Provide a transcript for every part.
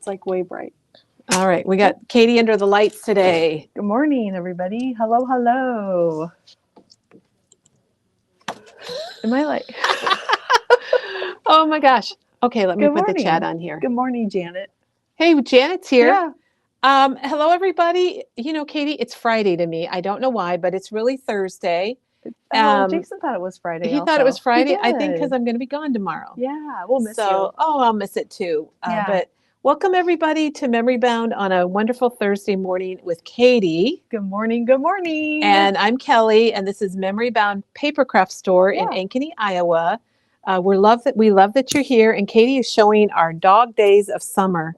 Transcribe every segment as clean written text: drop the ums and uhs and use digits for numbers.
It's like way bright. All right, we got Katie under the lights today. Good morning, everybody. Hello, hello. Am I like? Oh my gosh. Okay, let me Good put the chat morning. on here. Good morning, Janet. Hey, Janet's here. Yeah. Hello, everybody. You know, Katie, it's Friday to me. I don't know why, but it's really Thursday. Jason thought it was Friday. He thought it was Friday. I think because I'm going to be gone tomorrow. Yeah, we'll miss you. Oh, I'll miss it too. Yeah. But welcome everybody to Memory Bound on a wonderful Thursday morning with Katie. Good morning. Good morning. And I'm Kelly, and this is Memory Bound Papercraft Store in Ankeny, Iowa. We love that you're here, and Katie is showing our dog days of summer.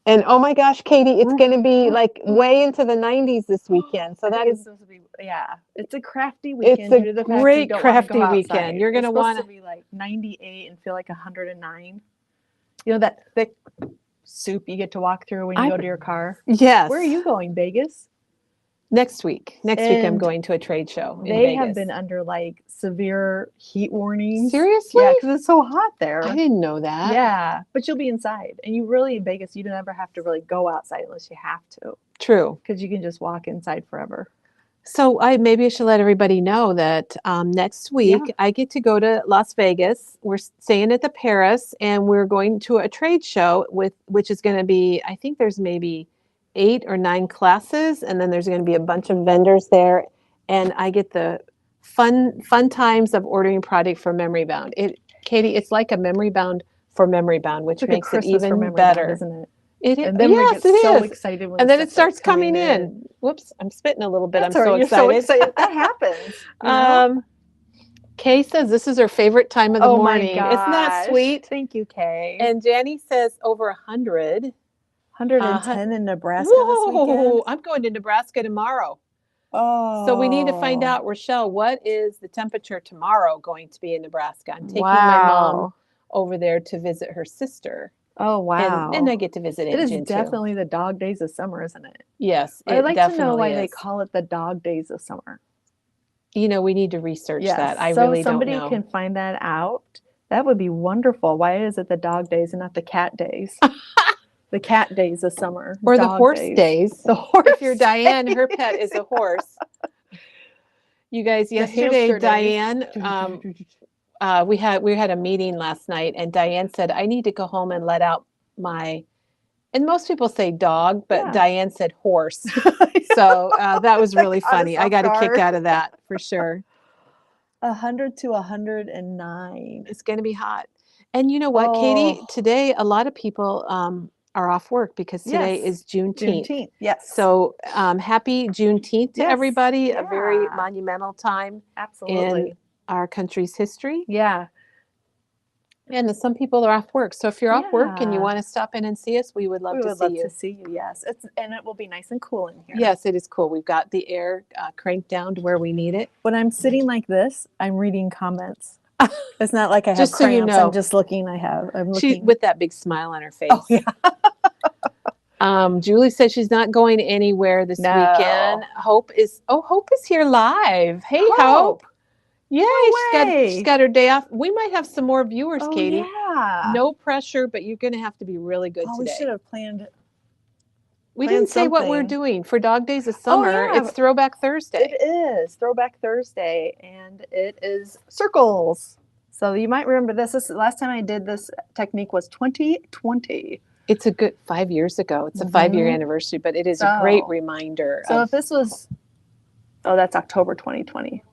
And oh my gosh, Katie, it's going to be like way into the 90s this weekend. So that is supposed to be, it's a crafty weekend. It's a great crafty weekend. You're going to want to be like 98 and feel like 109. You know that thick soup you get to walk through when you go to your car? Yes. Where are you going? Vegas? Next week. Next week I'm going to a trade show in Vegas. They have been under like severe heat warnings. Seriously? Yeah, because it's so hot there. I didn't know that. Yeah, but you'll be inside. And you really, in Vegas, you never have to really go outside unless you have to. True. Because you can just walk inside forever. So maybe I should let everybody know that next week I get to go to Las Vegas. We're staying at the Paris, and we're going to a trade show which is going to be, I think there's maybe 8 or 9 classes, and then there's going to be a bunch of vendors there, and I get the fun times of ordering product for Memory Bound. Katie, it's like a Memory Bound for Memory Bound, which makes it even better, Bound, isn't it? It is. And then we get so excited when and then it starts coming in. Whoops, I'm spitting a little bit. That's I'm so excited. You're so excited. That happens. Kay says this is her favorite time of the morning. My gosh. Isn't that sweet? Thank you, Kay. And Jenny says over 100. 110 in Nebraska this weekend. I'm going to Nebraska tomorrow. Oh. So we need to find out, Rochelle, what is the temperature tomorrow going to be in Nebraska? I'm taking my mom over there to visit her sister. Oh, wow. And I get to visit It is definitely the dog days of summer, isn't it? Yes, I'd like to know why they call it the dog days of summer. You know, we need to research that. I really don't know. So somebody can find that out. That would be wonderful. Why is it the dog days and not the cat days? The cat days of summer. Or the horse days. The horse. If you're Diane, her pet is a horse. You guys, yesterday, Diane, we had a meeting last night, and Diane said, I need to go home and let out and most people say dog, but Diane said horse. So that was really funny. I got a kick out of that for sure. 100 to 109. It's going to be hot. And you know what, Katie? Today, a lot of people are off work because today is Juneteenth. Yes. So happy Juneteenth to everybody. A very monumental time. Absolutely. In our country's history. Yeah. And some people are off work. So if you're off work and you want to stop in and see us, we would love to see you. We would love to see you, yes. And it will be nice and cool in here. Yes, it is cool. We've got the air cranked down to where we need it. When I'm sitting like this, I'm reading comments. It's not like I have just cramps. So you know. I'm just looking. I'm looking. She's with that big smile on her face. Oh, yeah. Julie says she's not going anywhere this weekend. Hope is here live. Hey, Hope. Yay, she's got her day off. We might have some more viewers, Katie. Yeah. No pressure, but you're going to have to be really good today. We should have planned. We didn't say what we're doing for Dog Days of Summer. It's Throwback Thursday. It is Throwback Thursday, and it is circles. So you might remember this. Last time I did this technique was 2020. It's a good 5 years ago. It's a 5-year anniversary, but it is a great reminder. So if this was, that's October 2020.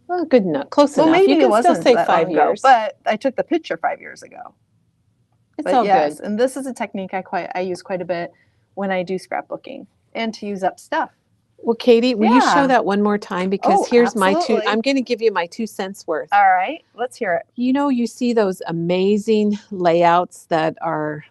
Well, good enough. Close enough. Maybe you can still say 5 years. But I took the picture 5 years ago. It's all good. And this is a technique I use quite a bit when I do scrapbooking and to use up stuff. Well, Katie, will you show that one more time? Because here's absolutely. I'm going to give you my 2 cents worth. All right. Let's hear it. You know, you see those amazing layouts that are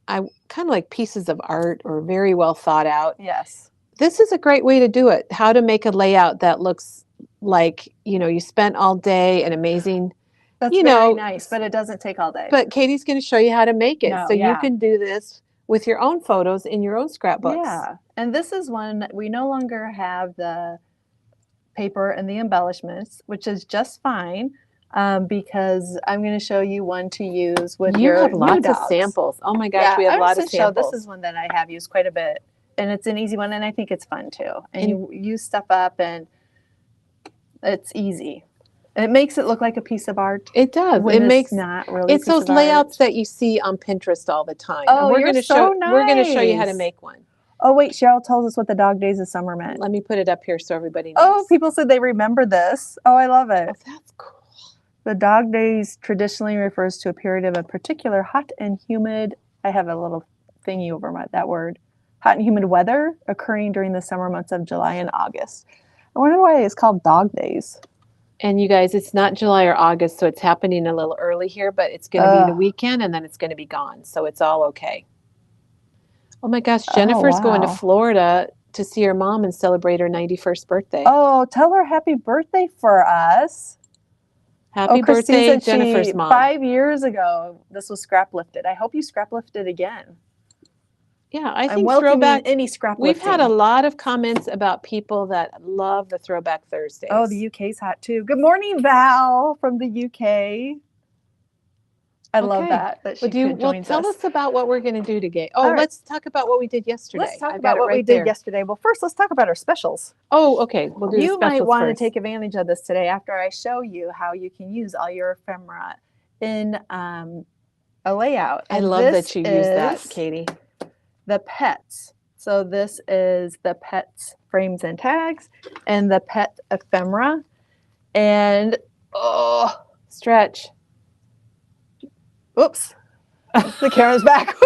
kind of like pieces of art or very well thought out. Yes. This is a great way to do it. How to make a layout that looks like, you spent all day an amazing, That's very nice, but it doesn't take all day. But Katie's going to show you how to make it. You can do this with your own photos in your own scrapbooks. Yeah. And this is one we no longer have the paper and the embellishments, which is just fine. because I'm going to show you one to use with You your have new lots of dogs. samples. Oh my gosh, Yeah, we have a ever lot of since show, samples. this is one that I have used quite a bit, and it's an easy one, and I think it's fun too. And you use stuff up, and it's easy. It makes it look like a piece of art. It does. When It makes not really. it's those layouts that you see on Pinterest all the time. Oh, and we're you're going to so show we're going to show you how to nice. make one. Oh wait, Cheryl tells us what the dog days of summer meant. Let me put it up here so everybody knows. Oh, people said they remember this. Oh, I love it. Oh, that's cool. The dog days traditionally refers to a period of a particular hot and humid. I have a little thingy over that word. Hot and humid weather occurring during the summer months of July and August. I wonder why it's called dog days. And you guys, it's not July or August, so it's happening a little early here, but it's going to be the weekend and then it's going to be gone. So it's all okay. Oh my gosh, Jennifer's going to Florida to see her mom and celebrate her 91st birthday. Oh, tell her happy birthday for us. Happy birthday, Jennifer's mom. 5 years ago, this was scrap lifted. I hope you scrap lifted again. Yeah, I think Throwback. Any scrap We've lifting. had a lot of comments about people that love the Throwback Thursdays. Oh, the UK's hot too. Good morning, Val from the UK. I love that she joins tell us about what we're going to do today. Oh, let's talk about what we did yesterday. Let's talk about what we did yesterday. Well, first, let's talk about our specials. Oh, okay. We'll do the specials might want first. to take advantage of this today after I show you how you can use all your ephemera in a layout. I love that you use that, Katie. The pets. So this is the pets frames and tags and the pet ephemera. And stretch. Oops, the camera's back.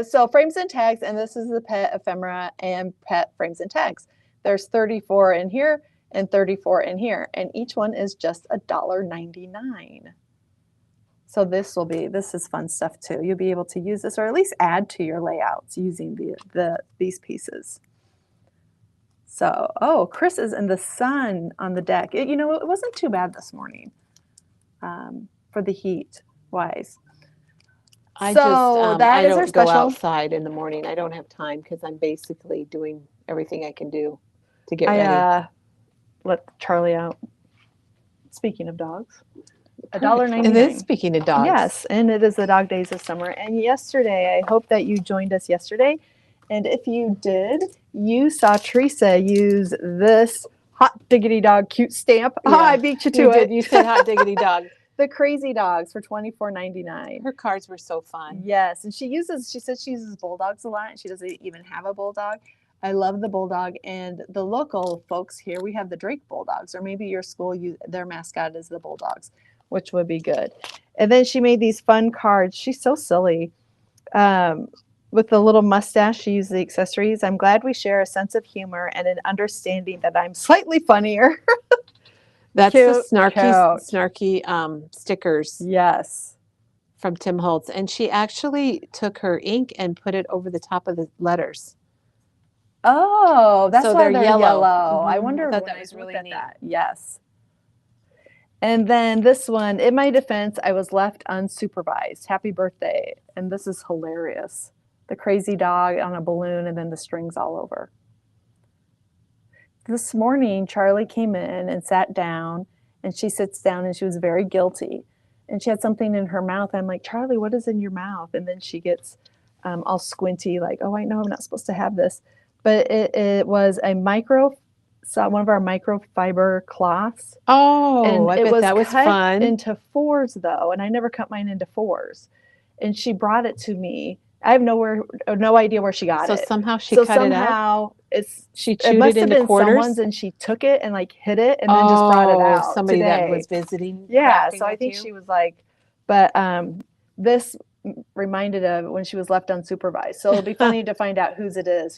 So frames and tags, and this is the pet ephemera and pet frames and tags. There's 34 in here and 34 in here, and each one is just $1.99. So this is fun stuff too. You'll be able to use this, or at least add to your layouts using these pieces. So, Chris is in the sun on the deck. It wasn't too bad this morning. For the heat wise. I don't go outside in the morning. I don't have time because I'm basically doing everything I can do to get ready. Let Charlie out. Speaking of dogs, $1.99. It is speaking of dogs. Yes, and it is the dog days of summer. And yesterday, I hope that you joined us yesterday. And if you did, you saw Teresa use this hot diggity dog cute stamp. Yeah, I beat you to it. You said hot diggity dog. The crazy dogs for $24.99. Her cards were so fun. Yes, and she says she uses bulldogs a lot, and she doesn't even have a bulldog. I love the bulldog, and the local folks here, we have the Drake Bulldogs, or maybe your school, their mascot is the Bulldogs, which would be good. And then she made these fun cards. She's so silly. With the little mustache, she used the accessories. I'm glad we share a sense of humor and an understanding that I'm slightly funnier. That's the snarky stickers. Yes. From Tim Holtz. And she actually took her ink and put it over the top of the letters. Oh, that's why they're yellow. Mm-hmm. I wonder if that was really neat. That. Yes. And then this one, in my defense, I was left unsupervised. Happy birthday. And this is hilarious. The crazy dog on a balloon and then the strings all over. This morning, Charlie came in and sat down, and she sits down, and she was very guilty. And she had something in her mouth. I'm like, Charlie, what is in your mouth? And then she gets all squinty, like, oh, I know I'm not supposed to have this. But it was one of our microfiber cloths. Oh, and I bet that was cut fun. Into fours, though, and I never cut mine into fours. And she brought it to me. I have no idea where she got it. So somehow she cut it out. She chewed it into quarters. Someone's, and she took it and like hid it and then just brought it out. Somebody today. That was visiting. Yeah, so I think she was like, but this reminded of when she was left unsupervised. So it'll be funny to find out who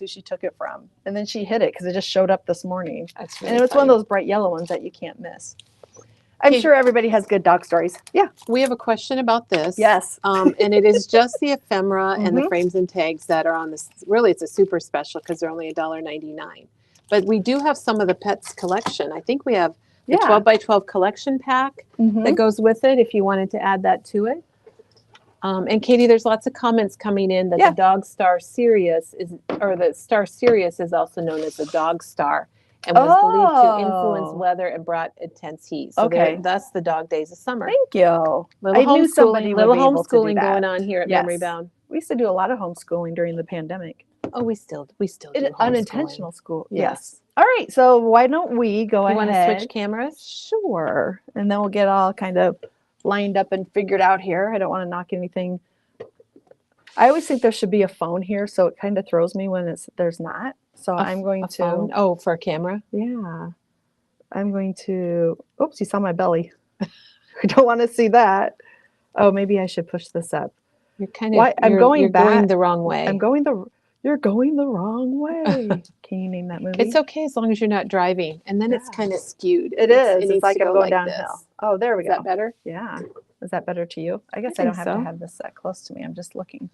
she took it from, and then she hid it because it just showed up this morning. That's really and it was one of those bright yellow ones that you can't miss. I'm sure everybody has good dog stories. Yeah. We have a question about this. Yes. And it is just the ephemera and the frames and tags that are on this. Really, it's a super special because they're only $1.99. But we do have some of the pets collection. I think we have the 12 by 12 collection pack that goes with it if you wanted to add that to it. And Katie, there's lots of comments coming in that the Dog Star Sirius the Star Sirius is also known as the Dog Star. and was believed to influence Oh, weather and brought intense heat. So okay. thus the dog days of summer. Thank you. Little I knew somebody homeschooling, would little be able to do homeschooling that. going on here at Yes. Memory Bound. We used to do a lot of homeschooling during the pandemic. Oh, we still do homeschooling. Unintentional school. Yes. Yes. All right. So why don't we go You ahead? want to switch cameras? Sure. And then we'll get all kind of lined up and figured out here. I don't want to knock anything. I always think there should be a phone here, so it kind of throws me when there's not. So I'm going to. Phone? Oh, for a camera? Yeah. I'm going to. Oops, you saw my belly. I don't want to see that. Oh, maybe I should push this up. You're kind of. I'm going you're back. going the wrong way. You're going the wrong way. Can you name that movie? It's okay as long as you're not driving, and then it's kind of skewed. It is. It's like I'm going downhill. This. Oh, there we go. go. Is that better? Yeah. Is that better to you? I guess I don't have to have this that close to me. I'm just looking.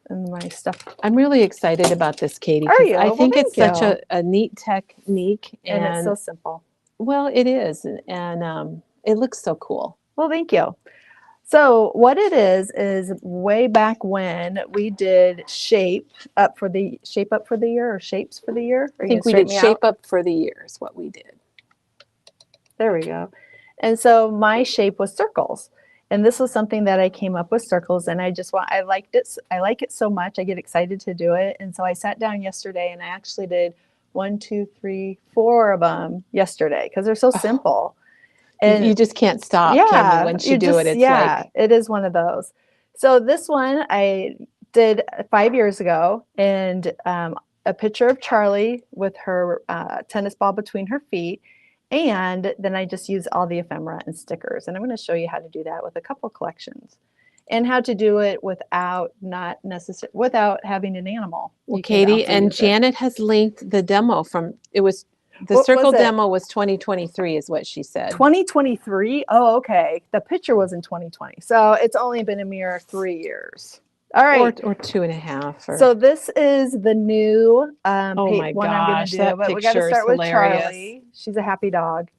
And my stuff. I'm really excited about this, Katie. Are you? I think it's such you. a neat technique. And it's so simple. Well, it is. And it looks so cool. Well, thank you. So what it is way back when we did shape up for the year or shapes for the year. I think we did shape up for the year is what we did. There we go. And so my shape was circles. And this was something that I came up with circles, and I liked it. I like it so much. I get excited to do it. And so I sat down yesterday and I actually did 1, 2, 3, 4 of them yesterday because they're so simple. And you just can't stop, can you? Once you do it, it's like. It is one of those. So this one I did 5 years ago, and a picture of Charlie with her tennis ball between her feet. And then I just use all the ephemera and stickers. And I'm going to show you how to do that with a couple collections and how to do it without having an animal. Well, Katie, and Janet has linked the demo the circle demo was 2023 is what she said. 2023? Oh, okay. The picture was in 2020. So it's only been a mere 3 years. All right. Or 2.5. So this is the new one I'm going to do. But we got to start with Charlie. She's a happy dog.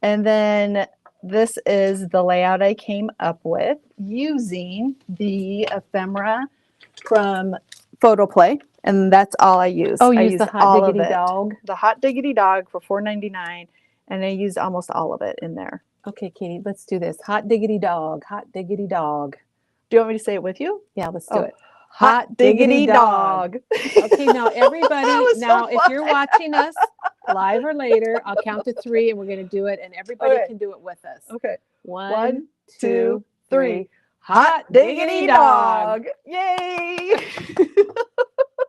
And then this is the layout I came up with using the ephemera from Photoplay. And that's all I use. Oh, use the Hot Diggity Dog? The Hot Diggity Dog for $4.99. And I used almost all of it in there. Okay, Katie, let's do this. Hot Diggity Dog. Hot Diggity Dog. Do you want me to say it with you? Yeah, let's do it. Hot Diggity Dog. Okay, now everybody, if you're watching us live or later, I'll count to 3 and we're going to do it, and everybody can do it with us. Okay. 1, 2, 3. Hot Diggity Dog. Yay!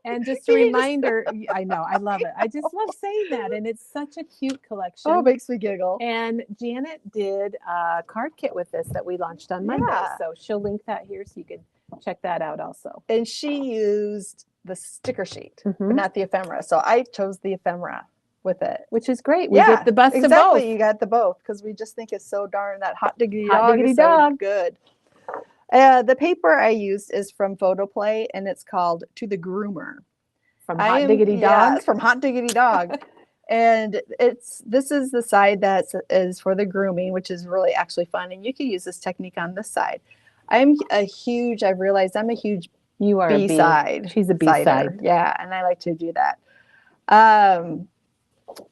And just a reminder, I know, I love it. I just love saying that, and it's such a cute collection. Oh, it makes me giggle. And Janet did a card kit with this that we launched on Monday, so she'll link that here so you can check that out also. And she used the sticker sheet, but not the ephemera. So I chose the ephemera with it. Which is great. We get the best of both. You got the both because we just think it's so darn that Hot Diggity Dog is so good. The paper I used is from Photoplay, and it's called To the Groomer. From Hot Diggity Dog? Yes, from Hot Diggity Dog. And this is the side that is for the grooming, which is really actually fun. And you can use this technique on this side. I've realized I'm a huge B-side. She's a B-side. Yeah, and I like to do that.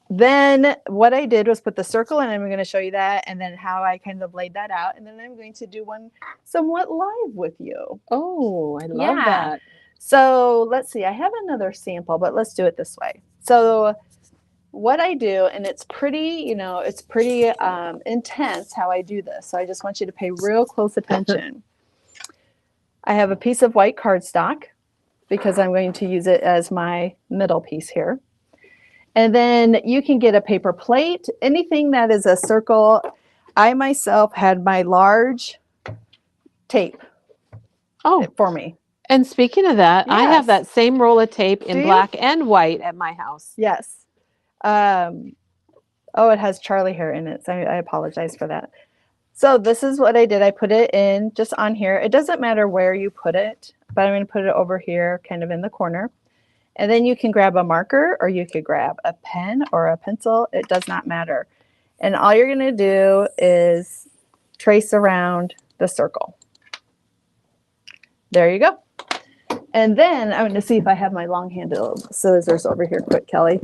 Then what I did was put the circle, and I'm going to show you that, and then how I kind of laid that out. And then I'm going to do one somewhat live with you. Oh, I love that. So let's see. I have another sample, but let's do it this way. So what I do, and it's pretty intense how I do this. So I just want you to pay real close attention. I have a piece of white cardstock because I'm going to use it as my middle piece here. And then you can get a paper plate, anything that is a circle. I myself had my large tape for me. And speaking of that, I have that same roll of tape in black and white at my house. Yes. It has Charlie hair in it, so I apologize for that. So this is what I did. I put it in just on here. It doesn't matter where you put it, but I'm going to put it over here kind of in the corner. And then you can grab a marker, or you could grab a pen or a pencil. It does not matter. And all you're going to do is trace around the circle. There you go. And then I'm going to see if I have my long-handled scissors over here quick, Kelly.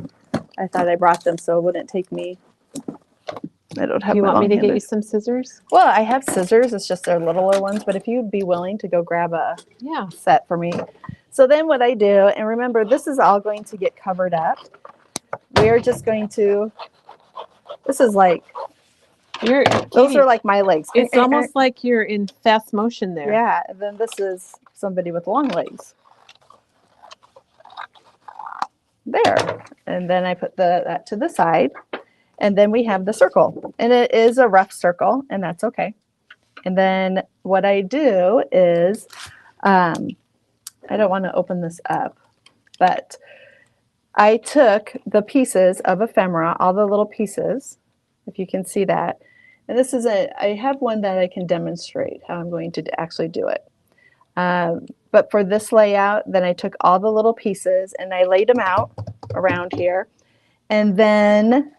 I thought I brought them so it wouldn't take me. I don't have Do you my want me to get you long-handed. some scissors? Well, I have scissors. It's just they're littler ones, but if you'd be willing to go grab a Yeah. set for me. So then what I do, and remember, this is all going to get covered up. We're just going to, this is like, those are like my legs. It's almost like you're in fast motion there. Yeah, and then this is somebody with long legs. There. And then I put that to the side. And then we have the circle. And it is a rough circle, and that's okay. And then what I do is, I don't want to open this up, but I took the pieces of ephemera, all the little pieces, if you can see that. And this is I have one that I can demonstrate how I'm going to actually do it. But for this layout, then I took all the little pieces and I laid them out around here. And then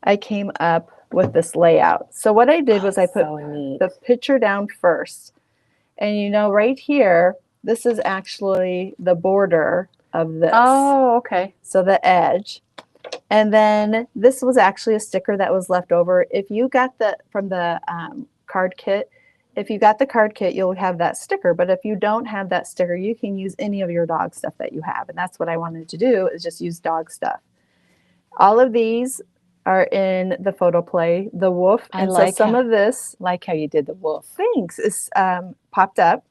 I came up with this layout. So what I did was I put the picture down first. And you know, right here, this is actually the border of this. Oh, okay. So the edge. And then this was actually a sticker that was left over. If you got from the card kit, if you got the card kit, you'll have that sticker. But if you don't have that sticker, you can use any of your dog stuff that you have. And that's what I wanted to do, is just use dog stuff. All of these are in the photo play, the wolf. I and like so some of this, like how you did the wolf. Thanks, is popped up.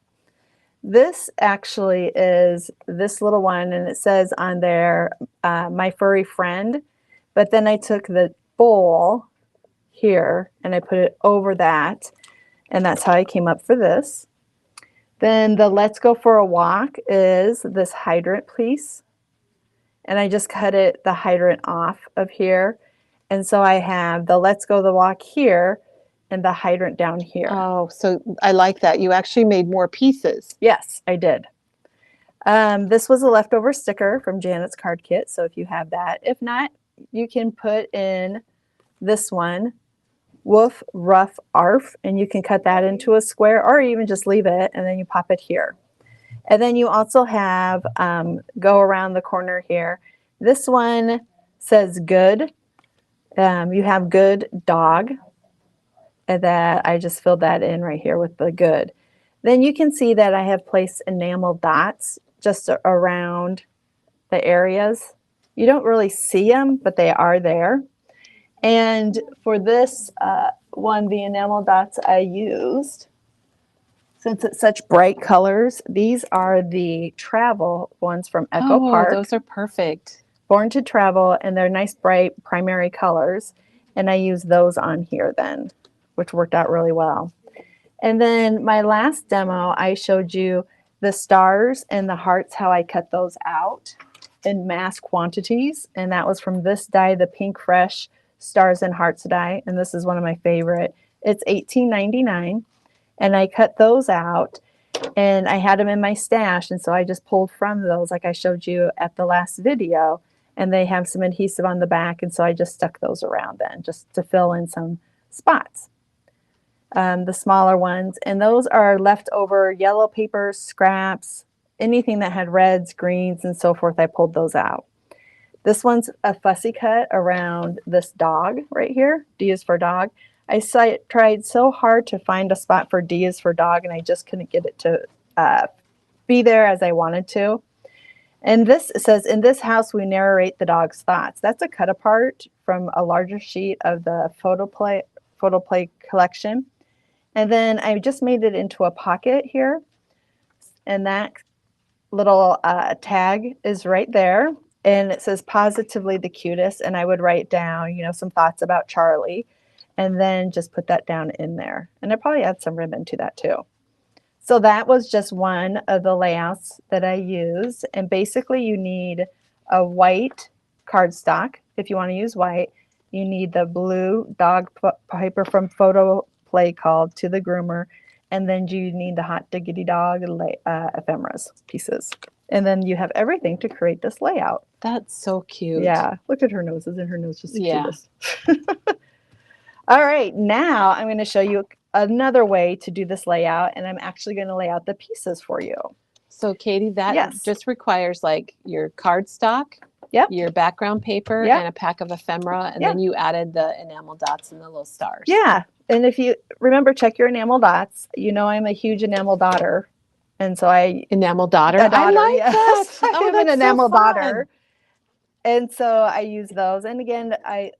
This actually is this little one, and it says on there, my furry friend. But then I took the bowl here and I put it over that, and that's how I came up for this. Then the let's go for a walk is this hydrant piece. And I just cut the hydrant off of here. And so I have the let's go the walk here and the hydrant down here. Oh, so I like that. You actually made more pieces. Yes, I did. This was a leftover sticker from Janet's card kit. So if you have that, if not, you can put in this one, Woof Rough Arf, and you can cut that into a square or even just leave it and then you pop it here. And then you also have, go around the corner here. This one says good. You have good dog. And that I just filled that in right here with the good. Then you can see that I have placed enamel dots just around the areas. You don't really see them, but they are there. And for this one, the enamel dots I used, since it's such bright colors, these are the travel ones from Echo Park. Those are perfect. Born to Travel, and they're nice, bright primary colors. And I use those on here then, which worked out really well. And then my last demo, I showed you the stars and the hearts, how I cut those out in mass quantities. And that was from this die, the Pink Fresh Stars and Hearts die. And this is one of my favorite. It's $18.99. And I cut those out and I had them in my stash. And so I just pulled from those like I showed you at the last video. And they have some adhesive on the back. And so I just stuck those around then just to fill in some spots. The smaller ones. And those are leftover yellow papers, scraps, anything that had reds, greens, and so forth. I pulled those out. This one's a fussy cut around this dog right here. D is for dog. I tried so hard to find a spot for D is for dog, and I just couldn't get it to be there as I wanted to. And this says, in this house, we narrate the dog's thoughts. That's a cut apart from a larger sheet of the photo play collection. And then I just made it into a pocket here. And that little tag is right there. And it says positively the cutest. And I would write down, you know, some thoughts about Charlie. And then just put that down in there. And I probably add some ribbon to that too. So that was just one of the layouts that I used. And basically you need a white cardstock if you want to use white. You need the blue dog paper from Photo Play called To the Groomer. And then you need the Hot Diggity Dog ephemeras pieces. And then you have everything to create this layout. That's so cute. Yeah. Look at her noses, and her nose just the cutest. All right. Now I'm going to show you another way to do this layout. And I'm actually going to lay out the pieces for you. So Katie, that just requires like your cardstock. Yep. your background paper Yep. and a pack of ephemera, and Yeah. then you added the enamel dots and the little stars. Yeah. And if you remember, check your enamel dots. You know, I'm a huge enamel daughter. And so Enamel daughter. a daughter, I like yes. that. I Oh, have an that's enamel so fun. daughter. And so I use those. And again, I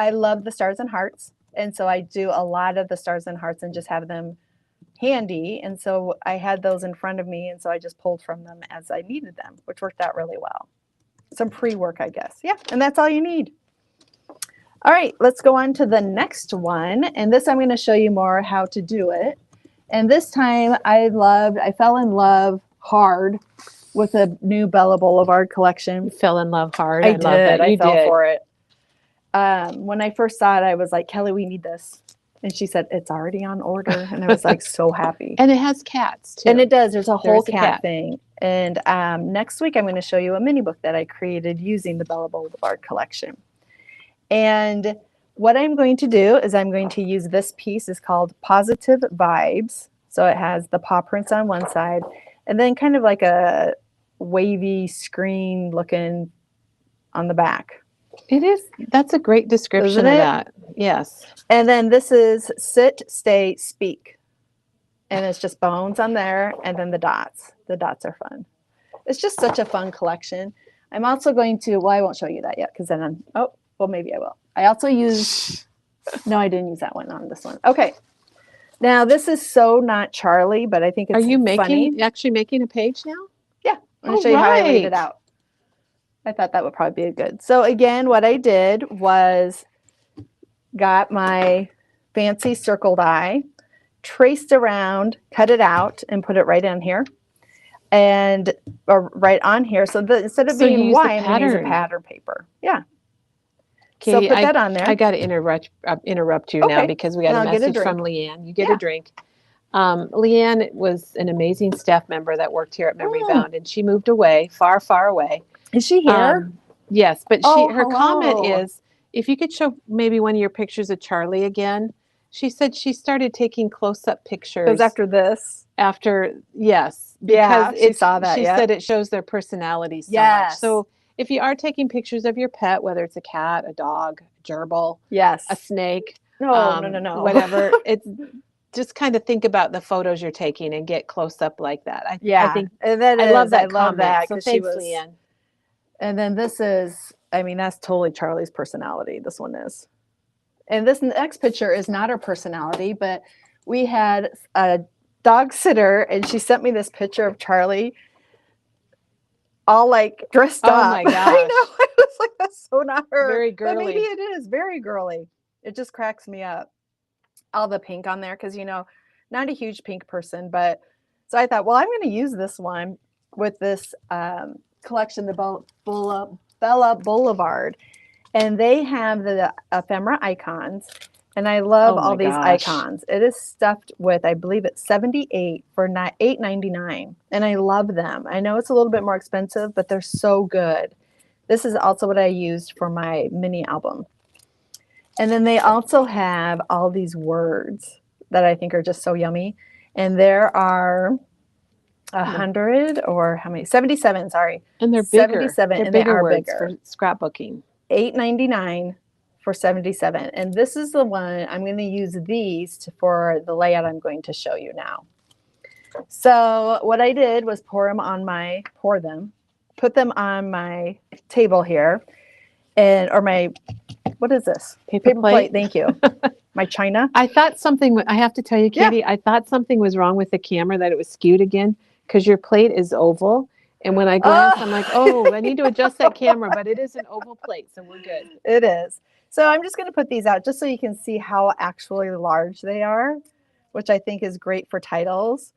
love the stars and hearts. And so I do a lot of the stars and hearts and just have them handy. And so I had those in front of me. And so I just pulled from them as I needed them, which worked out really well. Some pre-work, I guess. Yeah. And that's all you need. All right, let's go on to the next one. And this I'm going to show you more how to do it. And this time I fell in love hard with the new Bella Boulevard collection. You fell in love hard. I love that. I You fell did. for it. When I first saw it, I was like, Kelly, we need this. And she said, it's already on order. And I was like, so happy. And it has cats too. And it does. There's a whole There's a cat cat. thing. And next week, I'm going to show you a mini book that I created using the Bella Boulevard collection. And what I'm going to do is I'm going to use this piece. It's called Positive Vibes. So it has the paw prints on one side and then kind of like a wavy screen looking on the back. It is. That's a great description of that. Yes. And then this is Sit, Stay, Speak. And it's just bones on there and then the dots. The dots are fun. It's just such a fun collection. I'm also going to, well, I won't show you that yet because then well, maybe I will. I also use, no, I didn't use that one on this one. Okay. Now, this is so not Charlie, but I think it's funny. Actually making a page now? Yeah. I'm going to show you how I laid it out. I thought that would probably be good. So again, what I did was got my fancy circle die, traced around, cut it out, and put it right in here. Or right on here. So instead of being Y, I'm going to use a pattern paper. Yeah. Katie, so put that on there. I got to interrupt you now because we got a message from Leanne. You get a drink. Leanne was an amazing staff member that worked here at Memory Bound, and she moved away, far, far away. Is she here? Yes, but her comment is, if you could show maybe one of your pictures of Charlie again. She said she started taking close-up pictures. It was after this? Yes. Because she saw that, She said it shows their personalities so much. So if you are taking pictures of your pet, whether it's a cat, a dog, a gerbil, a snake, no, whatever, it's just kind of think about the photos you're taking and get close up like that. I think I love that comment. So thanks, Leanne. And then this is, I mean, that's totally Charlie's personality. This one is. And this next picture is not her personality, but we had a dog sitter and she sent me this picture of Charlie all like dressed up. Oh my gosh. I know. I was like, that's so not her. Very girly. But maybe it is very girly. It just cracks me up. All the pink on there because, not a huge pink person. But so I thought, well, I'm going to use this one with this collection, the Bella Boulevard. And they have the ephemera icons. And I love all these icons. It is stuffed with, I believe it's 78 for $8.99. And I love them. I know it's a little bit more expensive, but they're so good. This is also what I used for my mini album. And then they also have all these words that I think are just so yummy. And there are 100 or how many? 77, sorry. And they're bigger. 77, and they are bigger. For scrapbooking. $8.99 for 77. And this is the one, I'm going to use these for the layout I'm going to show you now. So what I did was put them on my table here, what is this? Paper plate. Thank you. My china. I thought something, I have to tell you, Katie, I thought something was wrong with the camera, that it was skewed again, because your plate is oval. And when I glance, I'm like, I need to adjust that camera, but it is an oval plate, so we're good. It is. So I'm just going to put these out just so you can see how actually large they are, which I think is great for titles.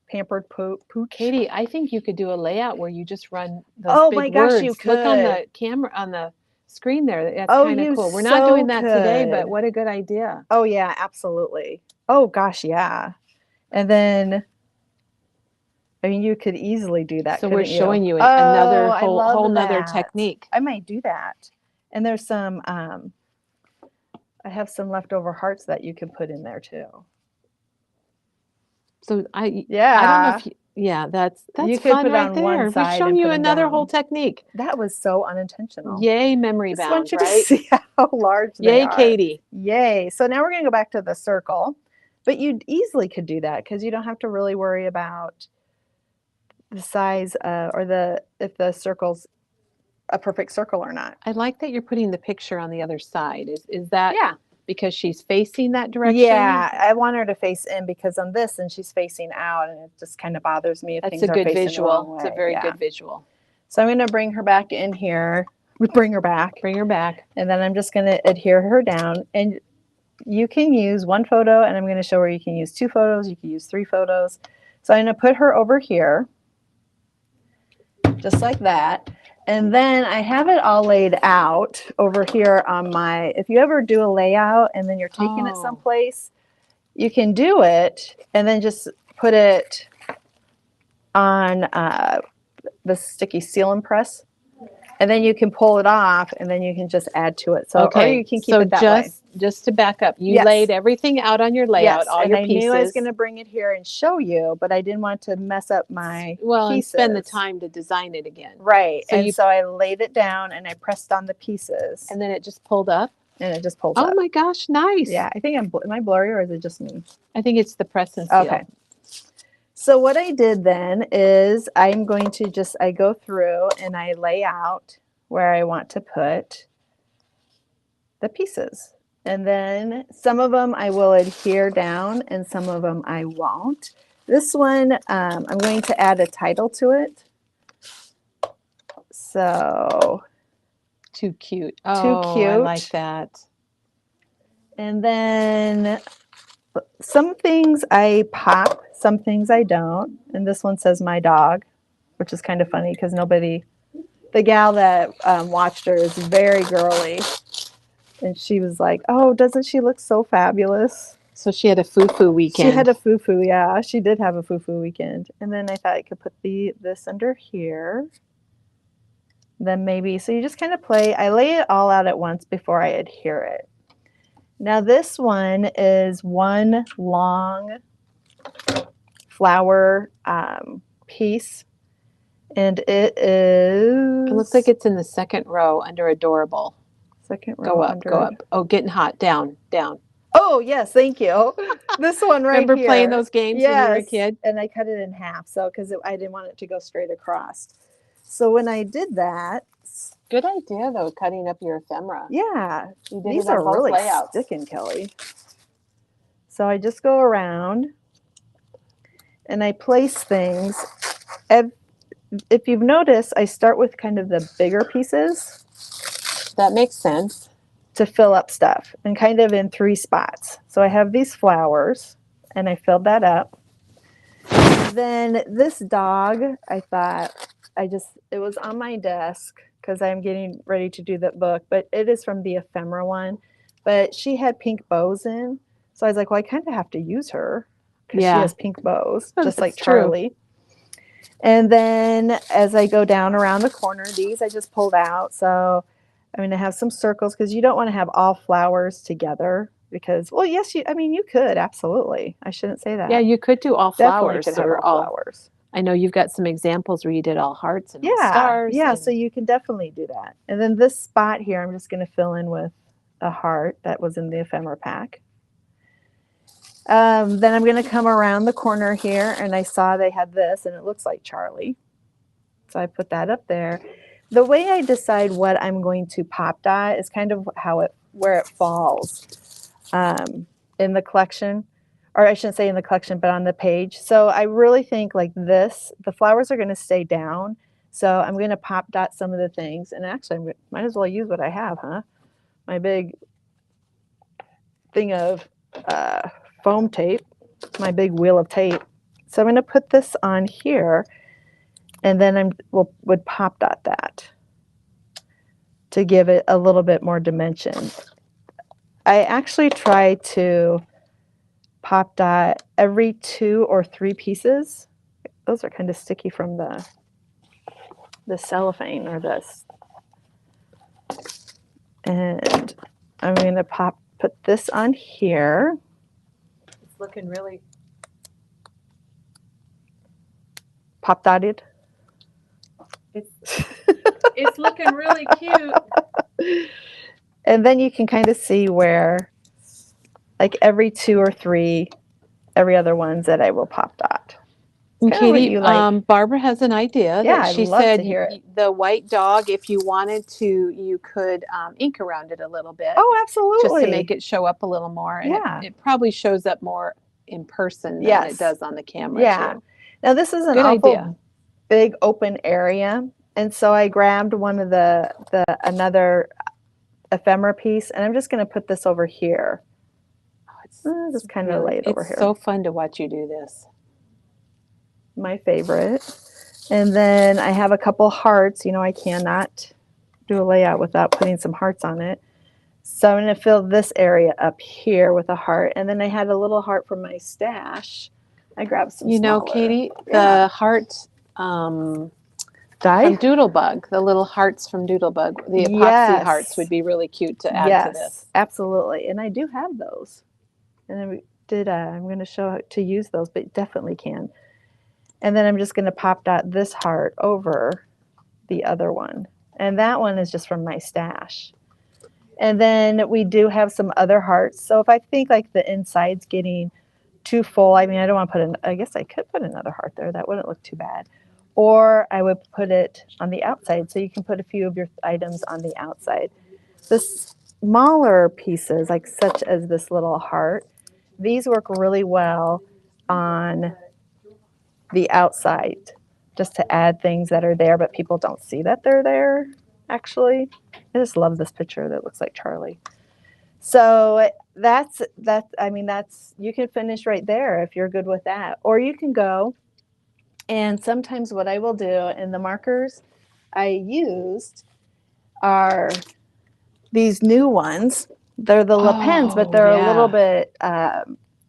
Pampered Pooch. Katie, I think you could do a layout where you just run those big words. You could. Look on the camera, on the screen there. That's kind of cool. We're not doing that today, but what a good idea. Oh, yeah, absolutely. Oh, gosh, yeah. And then, I mean, you could easily do that. So we're showing you another whole nother technique. I might do that. And there's some, I have some leftover hearts that you can put in there too. So I don't know if Yeah, that's You could fun put it right on one there. We've side shown and you put them another whole down. technique. That was so unintentional. Yay, memory Just want bound, you to right? see how large they Yay, are. Katie. Yay. So now we're going to go back to the circle, but you easily could do that because you don't have to really worry about the size or if the circle's a perfect circle or not. I like that you're putting the picture on the other side. Is that Yeah. because she's facing that direction? Yeah, I want her to face in because on this and she's facing out, and it just kind of bothers me if That's things a are good facing the wrong visual. way. It's a very Yeah. good visual. So I'm going to bring her back in here. Bring her back. Bring her back. And then I'm just going to adhere her down. And you can use one photo, and I'm going to show where you can use 2 photos. You can use 3 photos. So I'm going to put her over here, just like that. And then I have it all laid out over here on my, if you ever do a layout and then you're taking it someplace, you can do it and then just put it on the sticky seal and press. And then you can pull it off and then you can just add to it. So, or you can keep it that way. Just to back up, you Yes. laid everything out on your layout, Yes, all and your I pieces. knew I was going to bring it here and show you, but I didn't want to mess up my and pieces. spend the time to design it again. Right. So So I laid it down and I pressed on the pieces. And then it just pulled up. And it just pulls up. Oh my gosh, nice. Yeah, I think am I blurry or is it just me? I think it's the press and seal. Okay. So what I did then is I'm going to I go through and I lay out where I want to put the pieces. And then some of them I will adhere down and some of them I won't. This one, I'm going to add a title to it. So. Too cute. Too cute. I like that. And then some things I pop, some things I don't. And this one says my dog, which is kind of funny because the gal that watched her is very girly. And she was like, oh, doesn't she look so fabulous? So she had a foo-foo weekend. She had a foo-foo, yeah. She did have a foo-foo weekend. And then I thought I could put this under here. Then maybe, so you just kind of play. I lay it all out at once before I adhere it. Now this one is one long flower piece. And it is... It looks like it's in the second row under adorable. Second row. Go up. Oh, getting hot. Down. Oh, yes. Thank you. This one right Remember here. playing those games when you were a kid? And I cut it in half because I didn't want it to go straight across. So when I did that... Good idea, though, cutting up your ephemera. Yeah. You did These it on are both really layouts. sticking, Kelly. So I just go around and I place things. If you've noticed, I start with kind of the bigger pieces. That makes sense. To fill up stuff and kind of in 3 spots. So I have these flowers and I filled that up. Then this dog, I thought it was on my desk because I'm getting ready to do that book, but it is from the ephemera one. But she had pink bows in. So I was like, well, I kind of have to use her because she has pink bows, just like Charlie. True. And then as I go down around the corner, these I just pulled out. So I'm going to have some circles because you don't want to have all flowers together because, well, yes, you could. Absolutely. I shouldn't say that. Yeah, you could do all flowers. Definitely could have all flowers. I know you've got some examples where you did all hearts and all stars. Yeah, so you can definitely do that. And then this spot here, I'm just going to fill in with a heart that was in the ephemera pack. Then I'm going to come around the corner here, and I saw they had this, and it looks like Charlie. So I put that up there. The way I decide what I'm going to pop dot is kind of where it falls in the collection. Or I shouldn't say in the collection, but on the page. So I really think like this, the flowers are going to stay down. So I'm going to pop dot some of the things. And actually, I might as well use what I have, huh? My big thing of foam tape, my big wheel of tape. So I'm going to put this on here. And then would pop dot that to give it a little bit more dimension. I actually try to pop dot every 2 or 3 pieces. Those are kind of sticky from the cellophane or this. And I'm going to put this on here. It's looking really pop dotted. It's looking really cute. And then you can kind of see where, like every 2 or 3, every other ones that I will pop dot. And Kind of what Katie, you like. Barbara has an idea Yeah, that I'd she love to said hear it. the white dog, if you wanted to, you could ink around it a little bit. Oh, absolutely. Just to make it show up a little more. And Yeah. it probably shows up more in person than Yes. it does on the camera Yeah. too. Now this is an Good awful idea. big open area. And so I grabbed one of another ephemera piece, and I'm just going to put this over here. Just kind of lay it over here. It's so fun to watch you do this. My favorite. And then I have a couple hearts. You know, I cannot do a layout without putting some hearts on it. So I'm going to fill this area up here with a heart. And then I had a little heart from my stash. I grabbed some smaller. Katie, the heart from Doodlebug, the little hearts from Doodlebug, the epoxy hearts would be really cute to add to this. Absolutely. And I do have those. And I'm going to show how to use those, but definitely can. And then I'm just going to pop dot this heart over the other one. And that one is just from my stash. And then we do have some other hearts. So if I think like the inside's getting too full, I mean, I don't want to I guess I could put another heart there. That wouldn't look too bad. Or I would put it on the outside. So you can put a few of your items on the outside. The smaller pieces, like such as this little heart, these work really well on the outside, just to add things that are there, but people don't see that they're there, actually. I just love this picture that looks like Charlie. So that's, you can finish right there if you're good with that. Or you can go, and sometimes what I will do, and the markers I used are these new ones. They're the Le Pens, but they're a little bit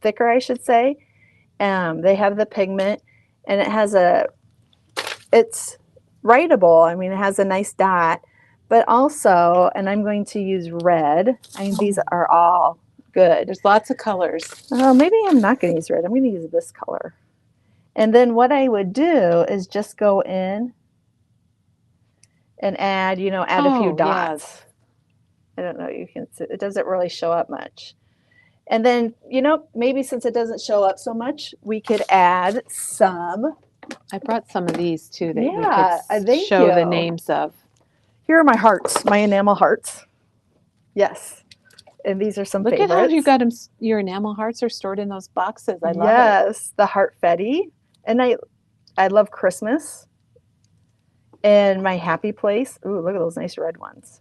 thicker, I should say. They have the pigment, and it's writable. I mean, it has a nice dot, but also, and I'm going to use red. I mean, these are all good. There's lots of colors. Oh, maybe I'm not going to use red. I'm going to use this color. And then what I would do is just go in and add a few dots. Yes. I don't know, you can see, it doesn't really show up much. And then, maybe since it doesn't show up so much, we could add some. I brought some of these too that you could show the names of. Here are my hearts, my enamel hearts. Yes. And these are some favorites. Look at how you got them. Your enamel hearts are stored in those boxes. I love it. Yes, the heart fetty. And I love Christmas. And my happy place. Ooh, look at those nice red ones.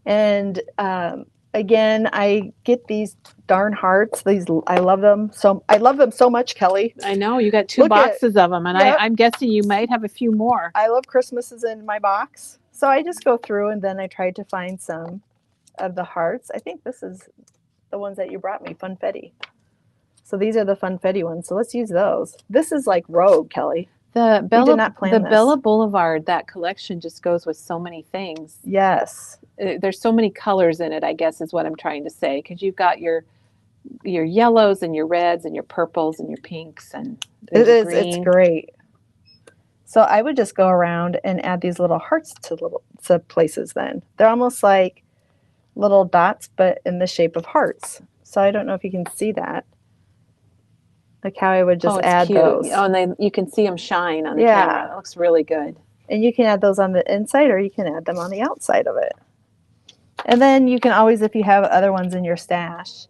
And again, I get these darn hearts. I love them so much, Kelly. I know you got 2 boxes of them, and I'm guessing you might have a few more. I love Christmases in my box, so I just go through and then I tried to find some of the hearts. I think this is the ones that you brought me, Funfetti. So these are the Funfetti ones. So let's use those. This is like rogue, Kelly. The Bella Boulevard, that collection just goes with so many things. Yes. There's so many colors in it, I guess is what I'm trying to say, because you've got your yellows and your reds and your purples and your pinks and it's great. So I would just go around and add these little hearts to places. Then they're almost like little dots, but in the shape of hearts. So I don't know if you can see that. Like how I would just add those. Oh, and you can see them shine on the camera. It looks really good. And you can add those on the inside, or you can add them on the outside of it. And then you can always, if you have other ones in your stash,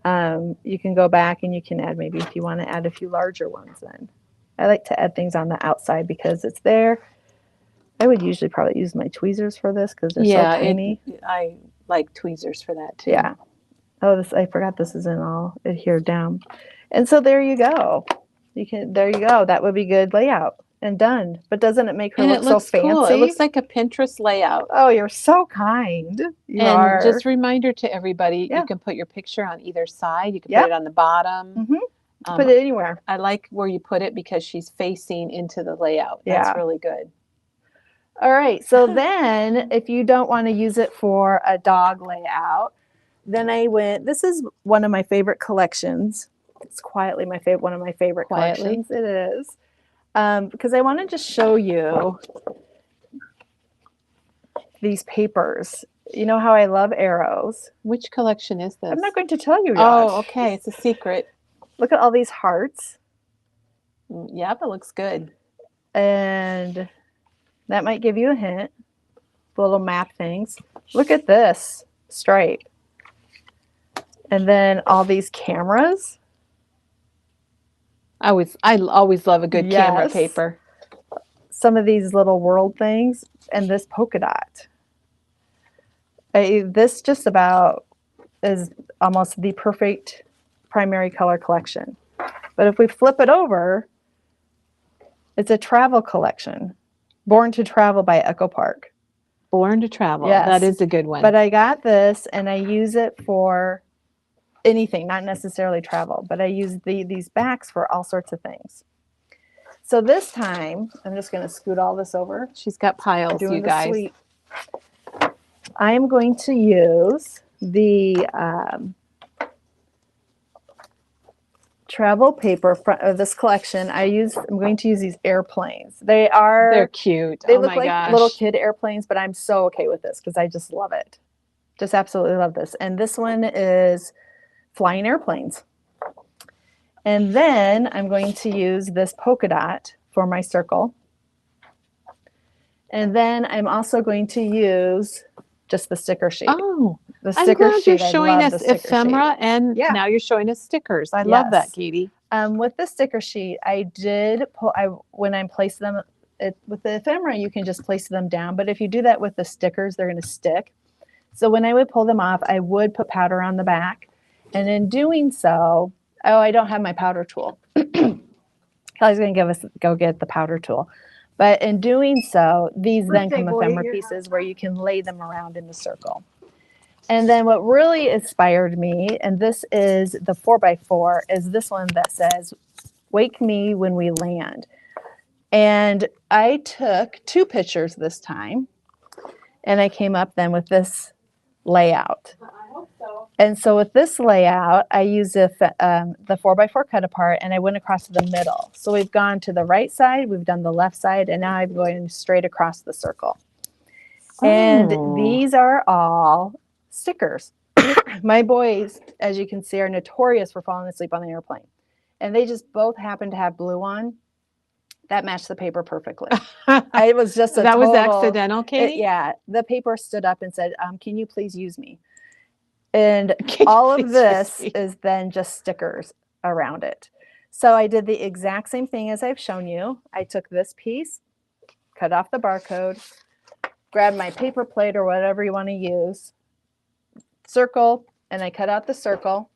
you can go back and you can add, maybe if you want to add a few larger ones then. I like to add things on the outside because it's there. I would usually probably use my tweezers for this because they're so tiny. I like tweezers for that too. Yeah. Oh, I forgot this isn't all adhered down. And so there you go. There you go. That would be good layout and done. But doesn't it make her look so fancy? Cool. It looks like a Pinterest layout. Oh, you're so kind. Just a reminder to everybody, you can put your picture on either side. You can put it on the bottom. Mm-hmm. Put it anywhere. I like where you put it because she's facing into the layout. That's really good. All right. So then if you don't want to use it for a dog layout, then this is one of my favorite collections. It's quietly one of my favorite collections. It is. because I want to just show you these papers. You know how I love arrows. Which collection is this? I'm not going to tell you yet. Oh, okay. It's a secret. Look at all these hearts. Yep, it looks good. And that might give you a hint. The little map things. Look at this stripe. And then all these cameras. I always love a good camera Yes. paper. Some of these little world things, and this polka dot. This just about is almost the perfect primary color collection. But if we flip it over, it's a travel collection. Born to Travel by Echo Park. Born to Travel. Yes. That is a good one. But I got this and I use it for anything, not necessarily travel, but I use these backs for all sorts of things. So this time, I'm just going to scoot all this over. She's got piles, you guys. Sweet. I am going to use the travel paper of this collection. I'm going to use these airplanes. They're cute. They oh look my like gosh. little kid airplanes, but I'm so okay with this because I just love it. Just absolutely love this. And this one is flying airplanes. And then I'm going to use this polka dot for my circle. And then I'm also going to use just the sticker sheet. Oh, the I'm sticker glad sheet. you're showing us ephemera, and Yeah. now you're showing us stickers. I love that, Yes. Katie. With the sticker sheet, I did when I placed them with the ephemera, you can just place them down. But if you do that with the stickers, they're going to stick. So when I would pull them off, I would put powder on the back. And in doing so, I don't have my powder tool. Kelly's going to go get the powder tool. But in doing so, these then come ephemera pieces where you can lay them around in the circle. And then what really inspired me, and this is the 4x4, is this one that says, "Wake me when we land." And I took 2 pictures this time, and I came up then with this layout. I hope so. And so with this layout, I used the 4x4 cut apart, and I went across the middle. So we've gone to the right side, we've done the left side, and now I'm going straight across the circle. And these are all stickers. My boys, as you can see, are notorious for falling asleep on the airplane. And they just both happen to have blue on. That matched the paper perfectly. It was just that was accidental, Katie? Yeah. The paper stood up and said, "Can you please use me?" And all of this is then just stickers around it. So I did the exact same thing as I've shown you. I took this piece, cut off the barcode, grabbed my paper plate or whatever you want to use, circle, and I cut out the circle.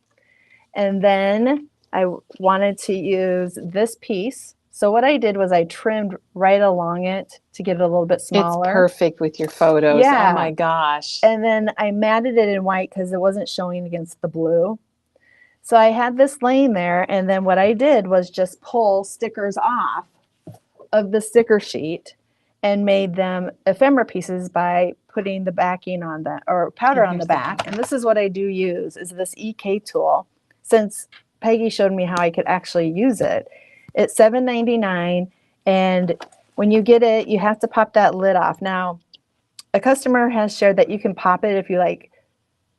And then I wanted to use this piece. So what I did was I trimmed right along it to get it a little bit smaller. It's perfect with your photos. Yeah. Oh my gosh. And then I matted it in white because it wasn't showing against the blue. So I had this laying there, and then what I did was just pull stickers off of the sticker sheet and made them ephemera pieces by putting the backing on that, or powder on the back. And this is what I do use, is this EK tool. Since Peggy showed me how I could actually use it. It's $7.99, and when you get it, you have to pop that lid off. Now, a customer has shared that you can pop it if you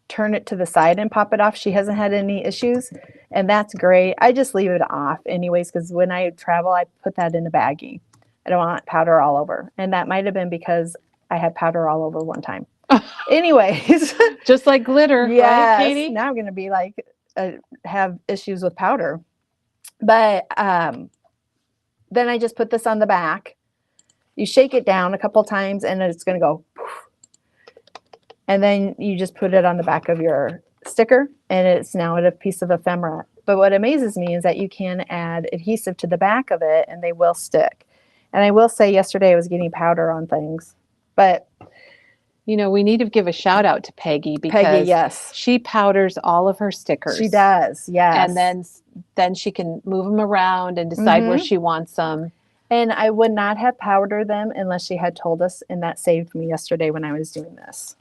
turn it to the side and pop it off. She hasn't had any issues, and that's great. I just leave it off anyways, because when I travel, I put that in a baggie. I don't want powder all over, and that might have been because I had powder all over one time. Anyways. Just like glitter, yes, right, Katie? Now I'm going to be have issues with powder. But then I just put this on the back. You shake it down a couple times and it's going to go poof. And then you just put it on the back of your sticker, and it's now a piece of ephemera. But what amazes me is that you can add adhesive to the back of it and they will stick. And I will say yesterday I was getting powder on things, but we need to give a shout out to Peggy, because yes, she powders all of her stickers. She does, yes. And then she can move them around and decide where she wants them. And I would not have powdered them unless she had told us, and that saved me yesterday when I was doing this.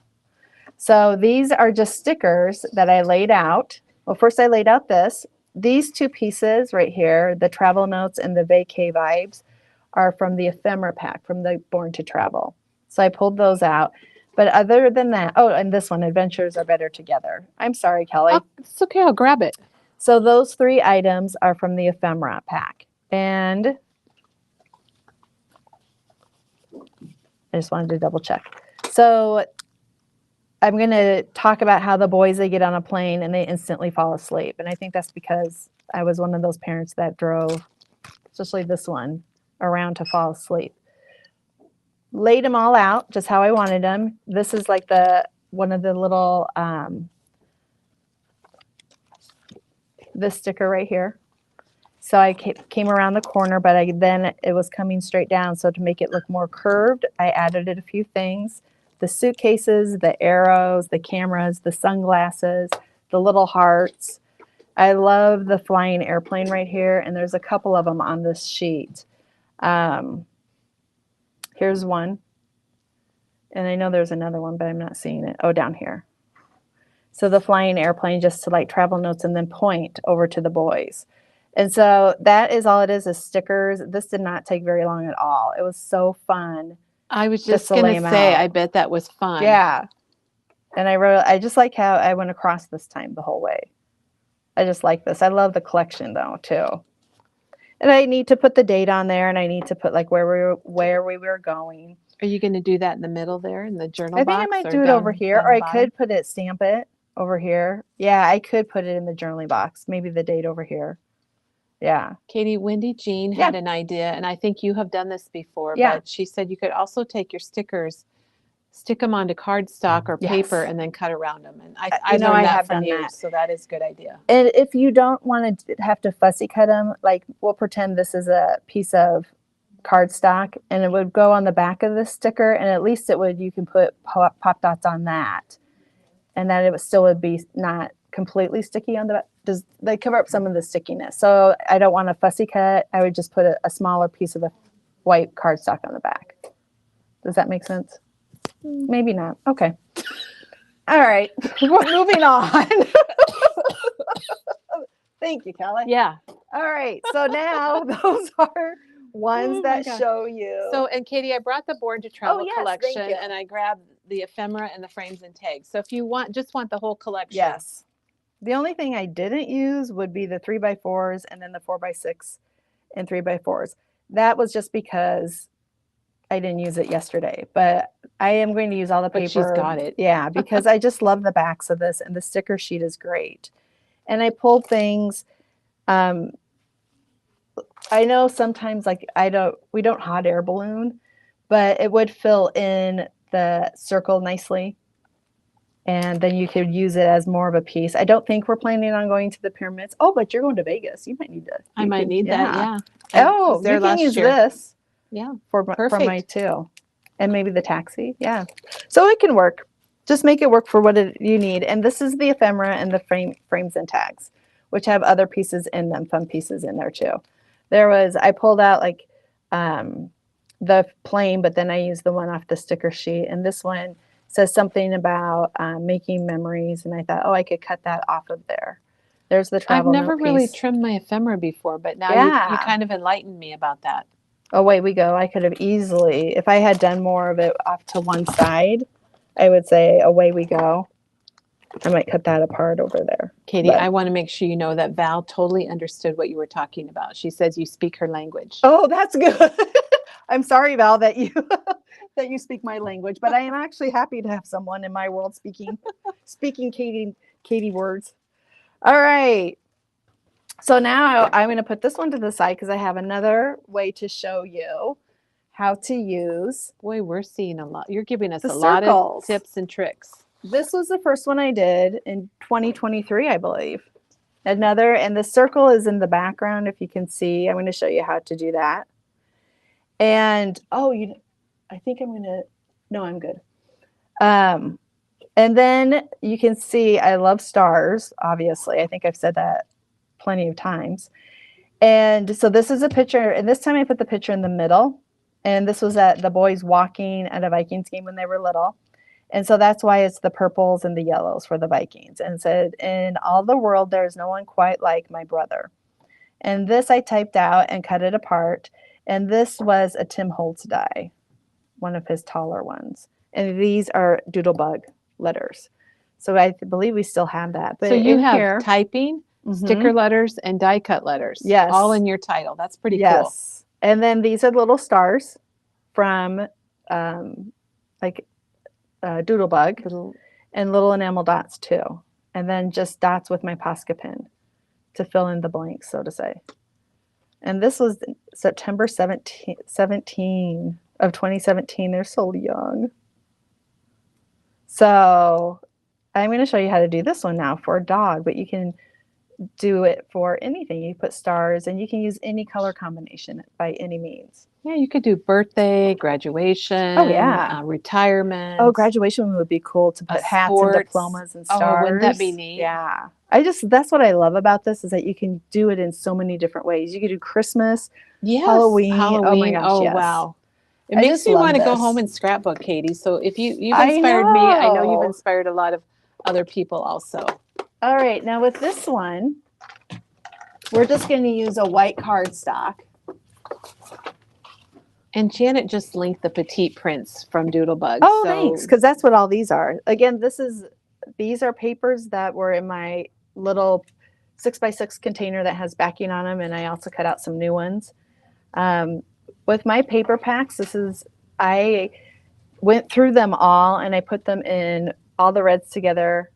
So these are just stickers that I laid out. Well, first I laid out these 2 pieces right here, the travel notes and the vacay vibes, are from the ephemera pack from the Born to Travel. So I pulled those out. But other than that, oh, and this one, Adventures Are Better Together. I'm sorry, Kelly. Oh, it's okay. I'll grab it. So those 3 items are from the ephemera pack. And I just wanted to double check. So I'm going to talk about how the boys, they get on a plane and they instantly fall asleep. And I think that's because I was one of those parents that drove, especially this one, around to fall asleep. Laid them all out just how I wanted them. This is like one of the little, this sticker right here. So I came around the corner, but then it was coming straight down. So to make it look more curved, I added a few things. The suitcases, the arrows, the cameras, the sunglasses, the little hearts. I love the flying airplane right here, and there's a couple of them on this sheet. Here's one. And I know there's another one, but I'm not seeing it. Oh, down here. So the flying airplane, just to like travel notes and then point over to the boys. And so that is all it is stickers. This did not take very long at all. It was so fun. I was just going to say, I bet that was fun. Yeah. And I just like how I went across this time the whole way. I just like this. I love the collection though, too. And I need to put the date on there, and I need to put like where we were going. Are you going to do that in the middle there in the journal box? I think I might do it over here, or I could stamp it over here. Yeah, I could put it in the journaling box. Maybe the date over here. Yeah. Katie, Wendy Jean had an idea, and I think you have done this before, but she said you could also take your stickers, stick them onto cardstock or paper, and then cut around them. And I know I have done that, so that is a good idea. And if you don't want to have to fussy cut them, like we'll pretend this is a piece of cardstock, and it would go on the back of the sticker, and at least you can put pop dots on that, and that it still would be not completely sticky on the back. They cover up some of the stickiness. So I don't want a fussy cut. I would just put a smaller piece of the white cardstock on the back. Does that make sense? Maybe not. Okay. All right. Moving on. Thank you, Kelly. Yeah. All right. So now those are ones that show you. So, and Katie, I brought the Born to Travel collection, and I grabbed the ephemera and the frames and tags. So if you just want the whole collection. Yes. The only thing I didn't use would be the 3x4s and then the 4x6 and 3x4s. That was just because I didn't use it yesterday, but I am going to use all the paper. But she's got it. Yeah, because I just love the backs of this, and the sticker sheet is great. And I pulled things. I know sometimes we don't hot air balloon, but it would fill in the circle nicely. And then you could use it as more of a piece. I don't think we're planning on going to the pyramids. Oh, but you're going to Vegas. You might need to. I might need that, yeah. Oh, you can use this. Yeah, for my too. And maybe the taxi. Yeah. So it can work. Just make it work for what you need. And this is the ephemera and the frames and tags, which have other pieces in them, fun pieces in there too. I pulled out like the plane, but then I used the one off the sticker sheet. And this one says something about making memories, and I thought, I could cut that off of there. There's the travel note piece. I've never really trimmed my ephemera before, but now you kind of enlightened me about that. Away we go. I could have easily, if I had done more of it off to one side, I would say away we go. I might cut that apart over there. Katie, I want to make sure you know that Val totally understood what you were talking about. She says you speak her language. Oh, that's good. I'm sorry, Val, that you that you speak my language, but I am actually happy to have someone in my world speaking Katie words. All right. So now I'm going to put this one to the side because I have another way to show you how to use. Boy, we're seeing a lot. You're giving us a lot of tips and tricks. This was the first one I did in 2023, I believe. And the circle is in the background. If you can see, I'm going to show you how to do that. And, I think no, I'm good. And then you can see, I love stars, obviously. I think I've said that plenty of times. And so this is a picture, and this time I put the picture in the middle. And this was at the boys walking at a Vikings game when they were little. And so that's why it's the purples and the yellows for the Vikings. And it said, in all the world, there is no one quite like my brother. And this I typed out and cut it apart. And this was a Tim Holtz die, one of his taller ones. And these are Doodlebug letters. So I believe we still have that. But So you in have here, typing, sticker letters, and die cut letters. Yes. All in your title. That's pretty cool. yes. And then these are little stars from like Doodlebug, and little enamel dots too. And then just dots with my Posca pen to fill in the blanks, so to say. And this was September 17 of 2017. They're so young. So I'm going to show you how to do this one now for a dog, but you can do it for anything. You put stars, and you can use any color combination by any means. Yeah, you could do birthday, graduation, retirement. Oh, graduation would be cool to put hats and diplomas and stars. Oh, wouldn't that be neat? Yeah. That's what I love about this, is that you can do it in so many different ways. You could do Christmas, Halloween. Oh my gosh, yes. Wow. It makes me want to go home and scrapbook, Katie. So if you've inspired me, I know you've inspired a lot of other people also. All right, now with this one, we're just going to use a white cardstock. And Janet just linked the petite prints from Doodlebug. Oh, thanks, because that's what all these are. Again, these are papers that were in my little 6x6 container that has backing on them, and I also cut out some new ones. With my paper packs, I went through them all, and I put them in all the reds together: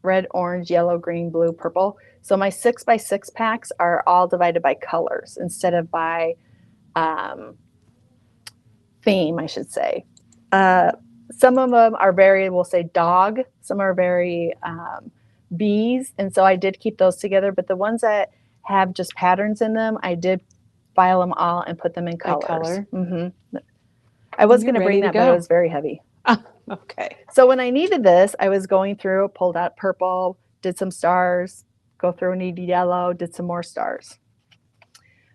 red, orange, yellow, green, blue, purple. So my 6x6 packs are all divided by colors instead of by theme, I should say. Some of them are very, we'll say dog. Some are very bees. And so I did keep those together. But the ones that have just patterns in them, I did file them all and put them in colors. Color. I was going to bring that, but it was very heavy. Okay. So when I needed this, I was going through, pulled out purple, did some stars, go through and needed yellow, did some more stars.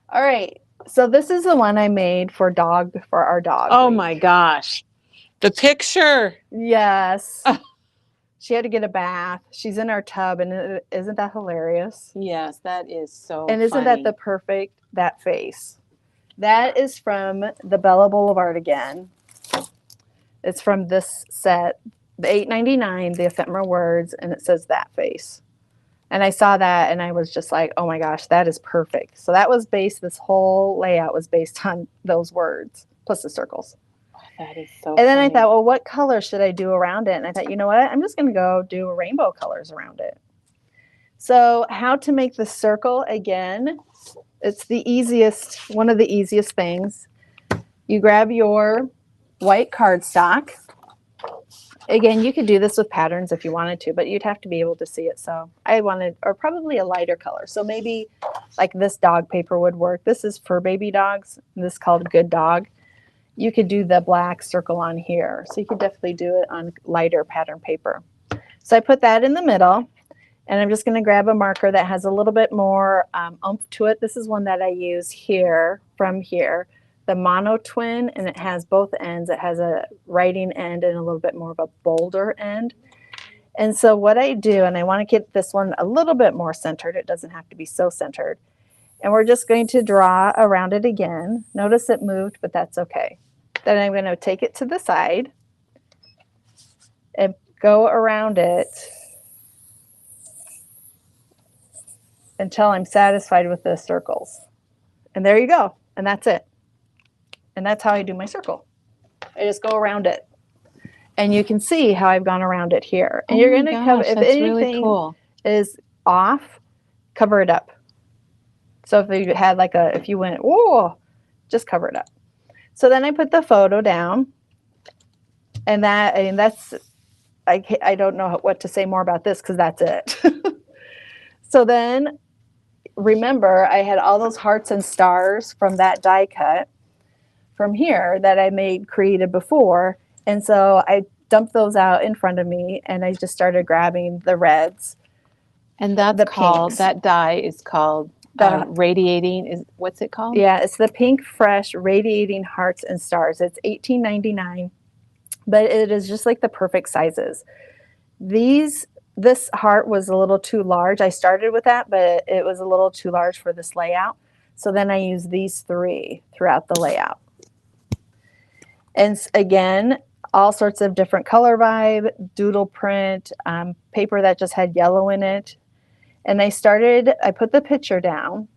All right. So this is the one I made for our dog. Oh my gosh. The picture. Yes. She had to get a bath. She's in our tub, and isn't that hilarious? Yes, that is so And isn't that the perfect, that face? That is from the Bella Boulevard again. It's from this set, the $8.99, the ephemera words, and it says that face. And I saw that, and I was just like, oh my gosh, that is perfect. So that was this whole layout was based on those words, plus the circles. That is so And then I thought, well, what color should I do around it? And I thought, you know what? I'm just going to go do rainbow colors around it. So how to make the circle, again, it's the easiest, one of the easiest things. You grab your white cardstock. Again, you could do this with patterns if you wanted to, but you'd have to be able to see it. So I wanted, or probably a lighter color. So maybe like this dog paper would work. This is for baby dogs. This is called Good Dog. You could do the black circle on here. So you could definitely do it on lighter pattern paper. So I put that in the middle, and I'm just going to grab a marker that has a little bit more oomph to it. This is one that I use here, from here, the Mono Twin, and it has both ends. It has a writing end and a little bit more of a bolder end. And so what I do, and I want to get this one a little bit more centered. It doesn't have to be so centered. And we're just going to draw around it again. Notice it moved, but that's okay. Then I'm going to take it to the side and go around it until I'm satisfied with the circles. And there you go. And that's it. And that's how I do my circle. I just go around it. And you can see how I've gone around it here. And you're going to cover, if anything is off, cover it up. So if you had like if you went, whoa, just cover it up. So then I put the photo down, and that's, I don't know what to say more about this because that's it. So then remember, I had all those hearts and stars from that die cut from here that I created before. And so I dumped those out in front of me, and I just started grabbing the reds. And that's that die is called radiating, what's it called? Yeah, it's the Pink Fresh Radiating Hearts and Stars. It's $18.99, but it is just like the perfect sizes. This heart was a little too large. I started with that, but it was a little too large for this layout. So then I use these 3 throughout the layout. And again, all sorts of different color vibe, doodle print, paper that just had yellow in it. And I put the picture down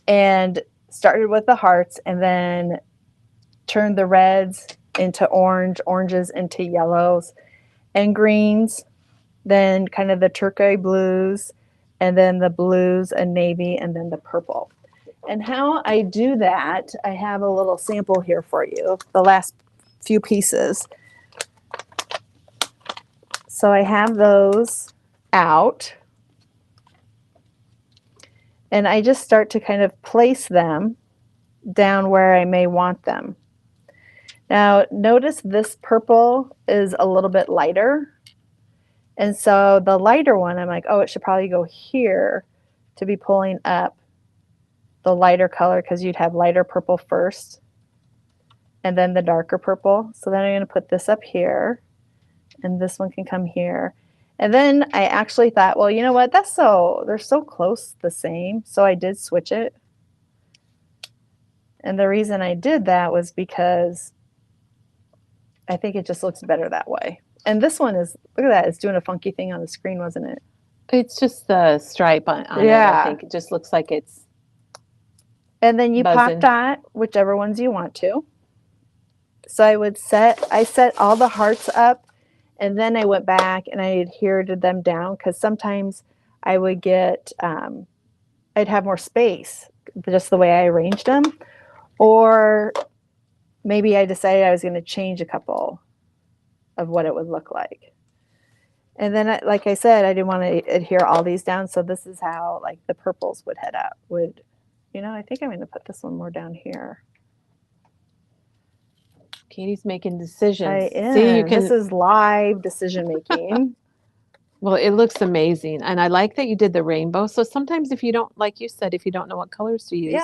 and started with the hearts and then turned the reds into orange, oranges into yellows and greens, then kind of the turquoise blues, and then the blues and navy, and then the purple. And how I do that, I have a little sample here for you, the last few pieces. So I have those out, and I just start to kind of place them down where I may want them. Now, notice this purple is a little bit lighter. And so the lighter one, I'm like, oh, it should probably go here to be pulling up the lighter color, because you'd have lighter purple first and then the darker purple. So then I'm going to put this up here, and this one can come here. And then I actually thought, well, you know what? They're so close the same. So I did switch it. And the reason I did that was because I think it just looks better that way. And this one is, look at that, it's doing a funky thing on the screen, wasn't it? It's just the stripe on it. I think it just looks like it's and then you buzzing. pop dot whichever ones you want to. So I set all the hearts up, and then I went back and I adhered them down, because sometimes I would get, I'd have more space just the way I arranged them. Or maybe I decided I was going to change a couple of what it would look like. And then, like I said, I didn't want to adhere all these down. So this is how like the purples would head up. I think I'm going to put this one more down here. Katie's making decisions. I am. See, this is live decision making. Well, it looks amazing. And I like that you did the rainbow. So sometimes if you don't, like you said, if you don't know what colors to use,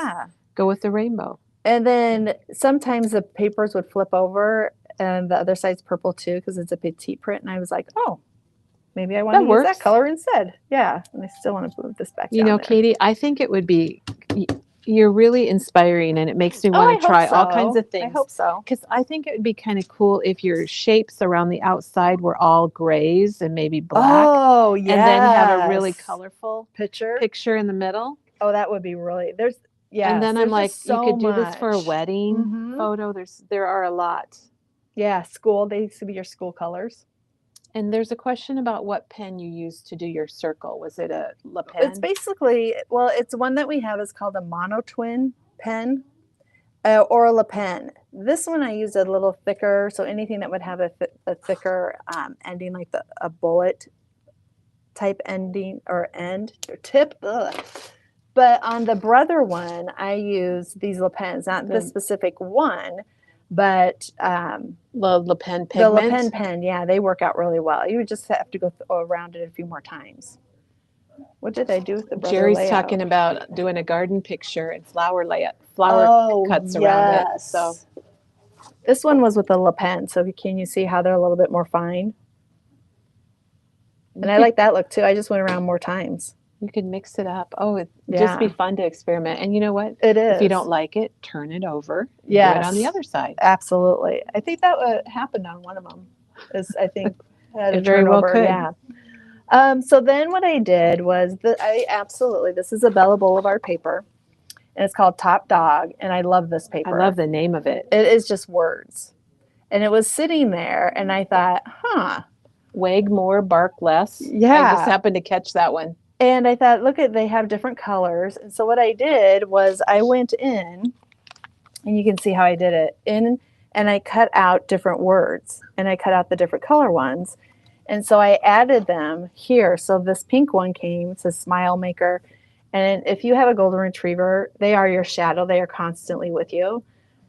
go with the rainbow. And then sometimes the papers would flip over and the other side's purple too, because it's a petite print. And I was like, oh, maybe I want to use that color instead. Yeah. And I still want to move this back down there. Katie, I think it would be, you're really inspiring, and it makes me want to try all kinds of things. I hope so. Because I think it would be kind of cool if your shapes around the outside were all grays and maybe black. Oh, yeah. And then have a really colorful picture in the middle. Oh, that would be really, and then I'm like, you could do this for a wedding photo. There are a lot. Yeah, school. They used to be your school colors. And there's a question about what pen you used to do your circle. Was it a La Pen? It's basically, it's one that we have is called a monotwin pen or a La Pen. This one I used a little thicker, so anything that would have a thicker ending, like a bullet type ending or end or tip. Ugh. But on the Brother one, I use these La Pens, not this specific one, but the La Pen pigment. The La Pen pen, yeah, they work out really well. You would just have to go around it a few more times. What did I do with the Brother Jerry's layout? talking about doing a garden picture and flower cuts around it. So this one was with the La Pen. So can you see how they're a little bit more fine? And I like that look too. I just went around more times. You could mix it up. Oh, it'd just be fun to experiment. And you know what? It is. If you don't like it, turn it over. Yes. Do it on the other side. Absolutely. I think that happened on one of them. I think it very well could. Yeah. So then what I did was this is a Bella Boulevard paper, and it's called Top Dog, and I love this paper. I love the name of it. It is just words. And it was sitting there, and I thought, Wag more, bark less. Yeah. I just happened to catch that one. And I thought, they have different colors. And so what I did was I went in, and you can see how I did it, and I cut out different words, and I cut out the different color ones. And so I added them here. So this pink one came, it says Smile Maker. And if you have a golden retriever, they are your shadow. They are constantly with you.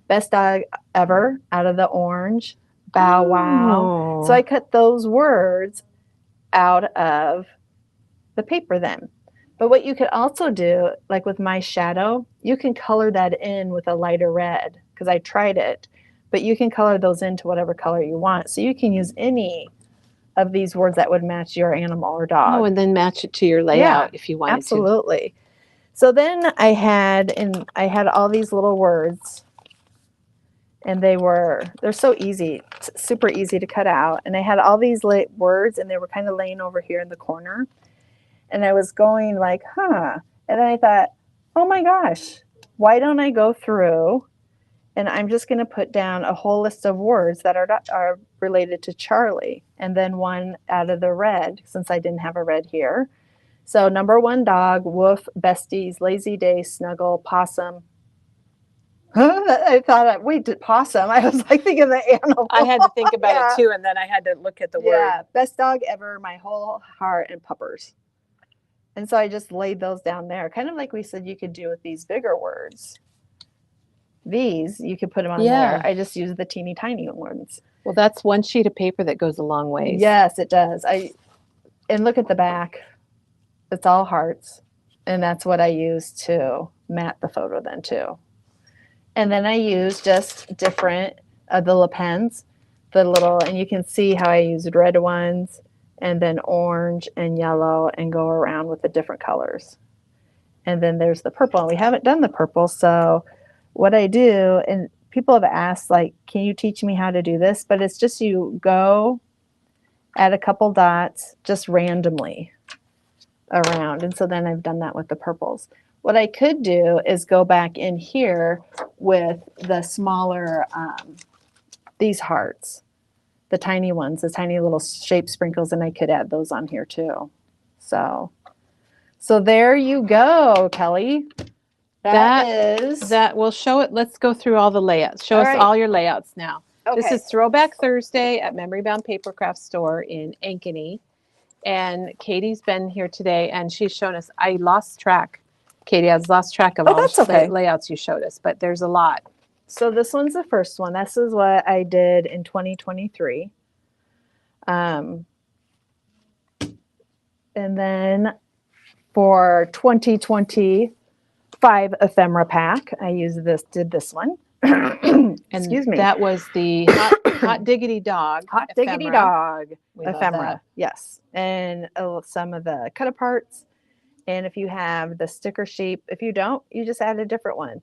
Best dog ever, out of the orange. Bow wow. So I cut those words out of the paper then. But what you could also do, like with my shadow, you can color that in with a lighter red, because I tried it. But you can color those into whatever color you want. So you can use any of these words that would match your animal or dog. Oh, and then match it to your layout if you wanted absolutely. So then I had all these little words, and they're so easy, super easy to cut out. And I had all these words, and they were kind of laying over here in the corner. And I was going like, huh. And then I thought, oh my gosh, why don't I go through and I'm just going to put down a whole list of words that are related to Charlie, and then one out of the red, since I didn't have a red here. So number 1, dog, woof, besties, lazy day, snuggle, possum. I thought, wait, possum? I was like thinking the animal. I had to think about it too, and then I had to look at the word. Yeah, best dog ever, my whole heart, and puppers. And so I just laid those down there, kind of like we said you could do with these bigger words. These, you could put them on there. I just use the teeny tiny ones. Well, that's one sheet of paper that goes a long ways. Yes, it does. And look at the back. It's all hearts. And that's what I use to mat the photo then too. And then I use just different the Le Pens, and you can see how I used red ones and then orange and yellow and go around with the different colors. And then there's the purple. We haven't done the purple, so what I do, and people have asked, like, can you teach me how to do this? But it's just you go add a couple dots just randomly around. And so then I've done that with the purples. What I could do is go back in here with the smaller, these hearts, the tiny ones, the tiny little shape sprinkles, and I could add those on here too. So there you go, Kelly. That will show it. Let's go through all the layouts. Show us all your layouts now. Okay. This is Throwback Thursday at Memory Bound Paper Craft Store in Ankeny. And Katie's been here today, and she's shown us. I lost track. Katie has lost track of all the layouts you showed us, but there's a lot. So this one's the first one. This is what I did in 2023. And then for 2025 ephemera pack, I did this one. Excuse me. That was the hot diggity dog. Hot diggity dog ephemera. Yes. And some of the cut aparts. And if you have the sticker sheep, if you don't, you just add a different one.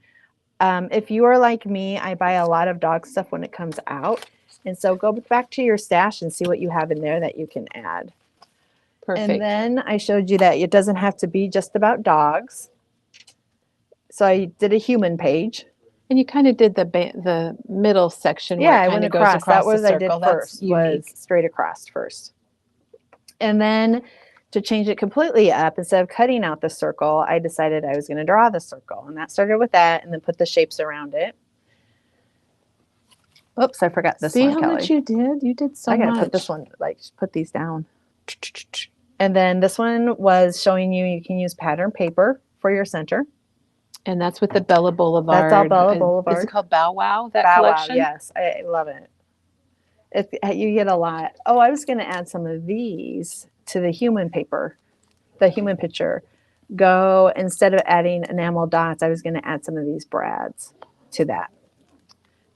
If you are like me, I buy a lot of dog stuff when it comes out. And so go back to your stash and see what you have in there that you can add. Perfect. And then I showed you that it doesn't have to be just about dogs. So I did a human page. And you kind of did the middle section. Yeah, where it I went goes across. That was the I did first. Was straight across first. And then to change it completely up, instead of cutting out the circle, I decided I was going to draw the circle. And that started with that, and then put the shapes around it. Oops, I forgot this one, See how Kelly. much you did? You did so much. I got to put this one, put these down. And then this one was showing you can use pattern paper for your center. And that's with the Bella Boulevard. That's all Bella Boulevard. Is it called Bow Wow, that Bow collection? Wow, yes. I love it. You get a lot. Oh, I was going to add some of these to the human paper, the human picture. Instead of adding enamel dots, I was going to add some of these brads to that.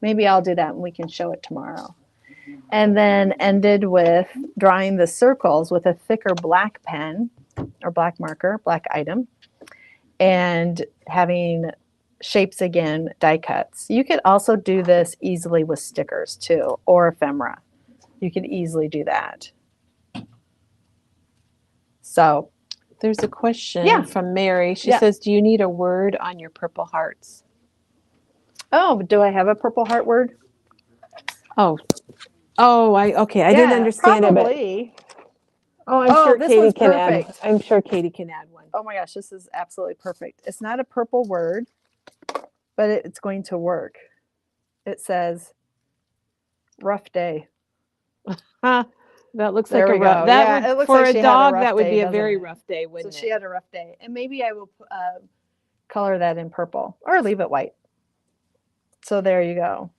Maybe I'll do that and we can show it tomorrow. And then ended with drawing the circles with a thicker black pen or black marker, black item, and having shapes again, die cuts. You could also do this easily with stickers too, or ephemera. You could easily do that. So there's a question from Mary. She says, do you need a word on your purple hearts? Oh, do I have a purple heart word? Okay. I didn't understand probably. it. I'm sure Katie can add. I'm sure Katie can add one. Oh my gosh, this is absolutely perfect. It's not a purple word, but it's going to work. It says rough day. That looks like a rough day. It looks for like a dog, that would be a very rough day, wouldn't it? So she had a rough day. And maybe I will color that in purple or leave it white. So there you go.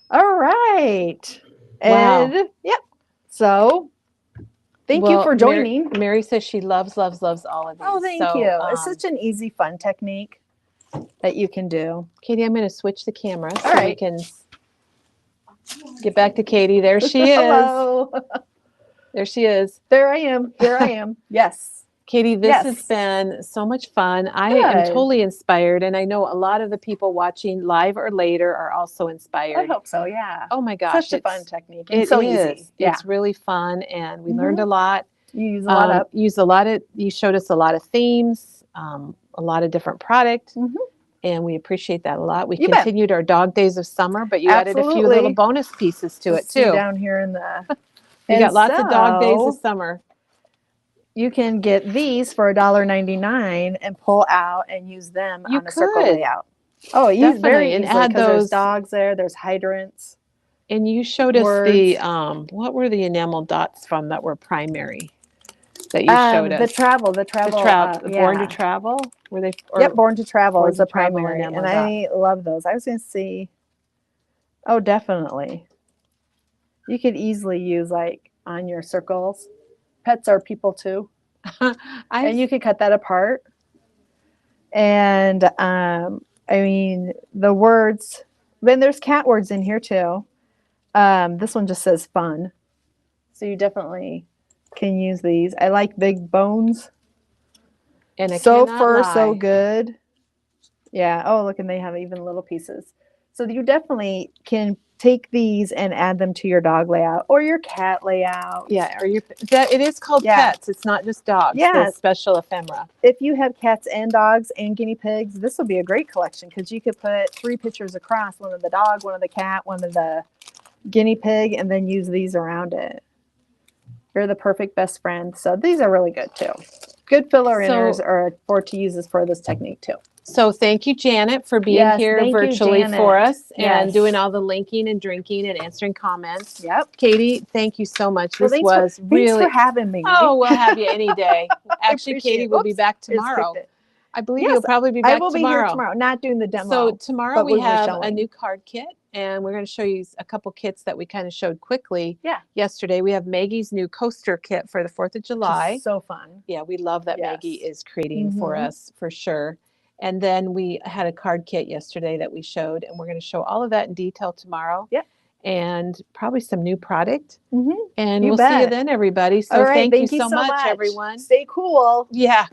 All right. And yep. So thank you for joining. Mary says she loves all of these. Oh, thank you. It's such an easy, fun technique that you can do. Katie, I'm going to switch the camera so we can get back to Katie. There she is. Hello. There she is. There I am. Here I am. Yes. Katie, this has Yes. been so much fun. I am Good. totally inspired, and I know a lot of the people watching live or later are also I inspired. hope so. Yeah. Oh my gosh, Such a fun technique and it so easy. is. Yeah. It's really fun, and we learned Hmm. a lot. You use a lot up. You showed us a lot of themes, a lot of different product, Hmm. and we appreciate that a lot. We You bet. continued our dog days of summer, but you added a few little Absolutely. bonus pieces to Let's it see too. down here in the. You And got lots of dog days of so summer. you can get these for $1.99 and pull out and use them You on a circle could layout. Oh, very definitely and easily add because there's those. dogs there, there's hydrants, And you showed us the words. what were the enamel dots from that were primary that you showed The us? travel, Born to yeah. travel? Were they Yep, or Born to Travel Born is to the Travel primary, enamel and dot? I love those. I was going to see. Oh, definitely. You could easily use like on your circles. Pets are people too, I and you could cut that apart. And I mean the words. Then there's cat words in here too. This one just says fun, so you definitely can use these. I like big bones. and I So cannot fur, so lie. good. Yeah. Oh, look, and they have even little pieces. So you definitely can take these and add them to your dog layout or your cat layout. Yeah, or you that it is called Yeah. pets. It's not just dogs. The Yeah. special ephemera. If you have cats and dogs and guinea pigs, this will be a great collection because you could put 3 pictures across, one of the dog, one of the cat, one of the guinea pig, and then use these around it. You're the perfect best friend. So these are really good too. Good filler inners So are for to use this for this technique too. so thank you, Janet, for being Yes, here thank you, virtually for Janet. us and Yes. doing all the linking and drinking and answering comments. Yep. Katie, thank you so much. Well, This was thanks for really having me. Oh, we'll have you any day. I Actually, appreciate Katie it. will be Oops, back I just kicked tomorrow. it. I believe Yes, you'll probably be I back will be here tomorrow. tomorrow. Not doing the demo. So tomorrow but we we'll be have a showing. new card kit, and we're going to show you a couple kits that we kind of showed quickly. Yeah. Yesterday we have Maggie's new coaster kit for the 4th of July. Just so fun. Yeah, we love that Yes. Maggie is creating for Mhm. us for sure. And then we had a card kit yesterday that we showed, and we're going to show all of that in detail tomorrow. Yep. And probably some new product. Mhm. And You we'll see you bet. then, everybody. So All right. thank you Thank you so much, much. everyone. Stay cool. Yeah.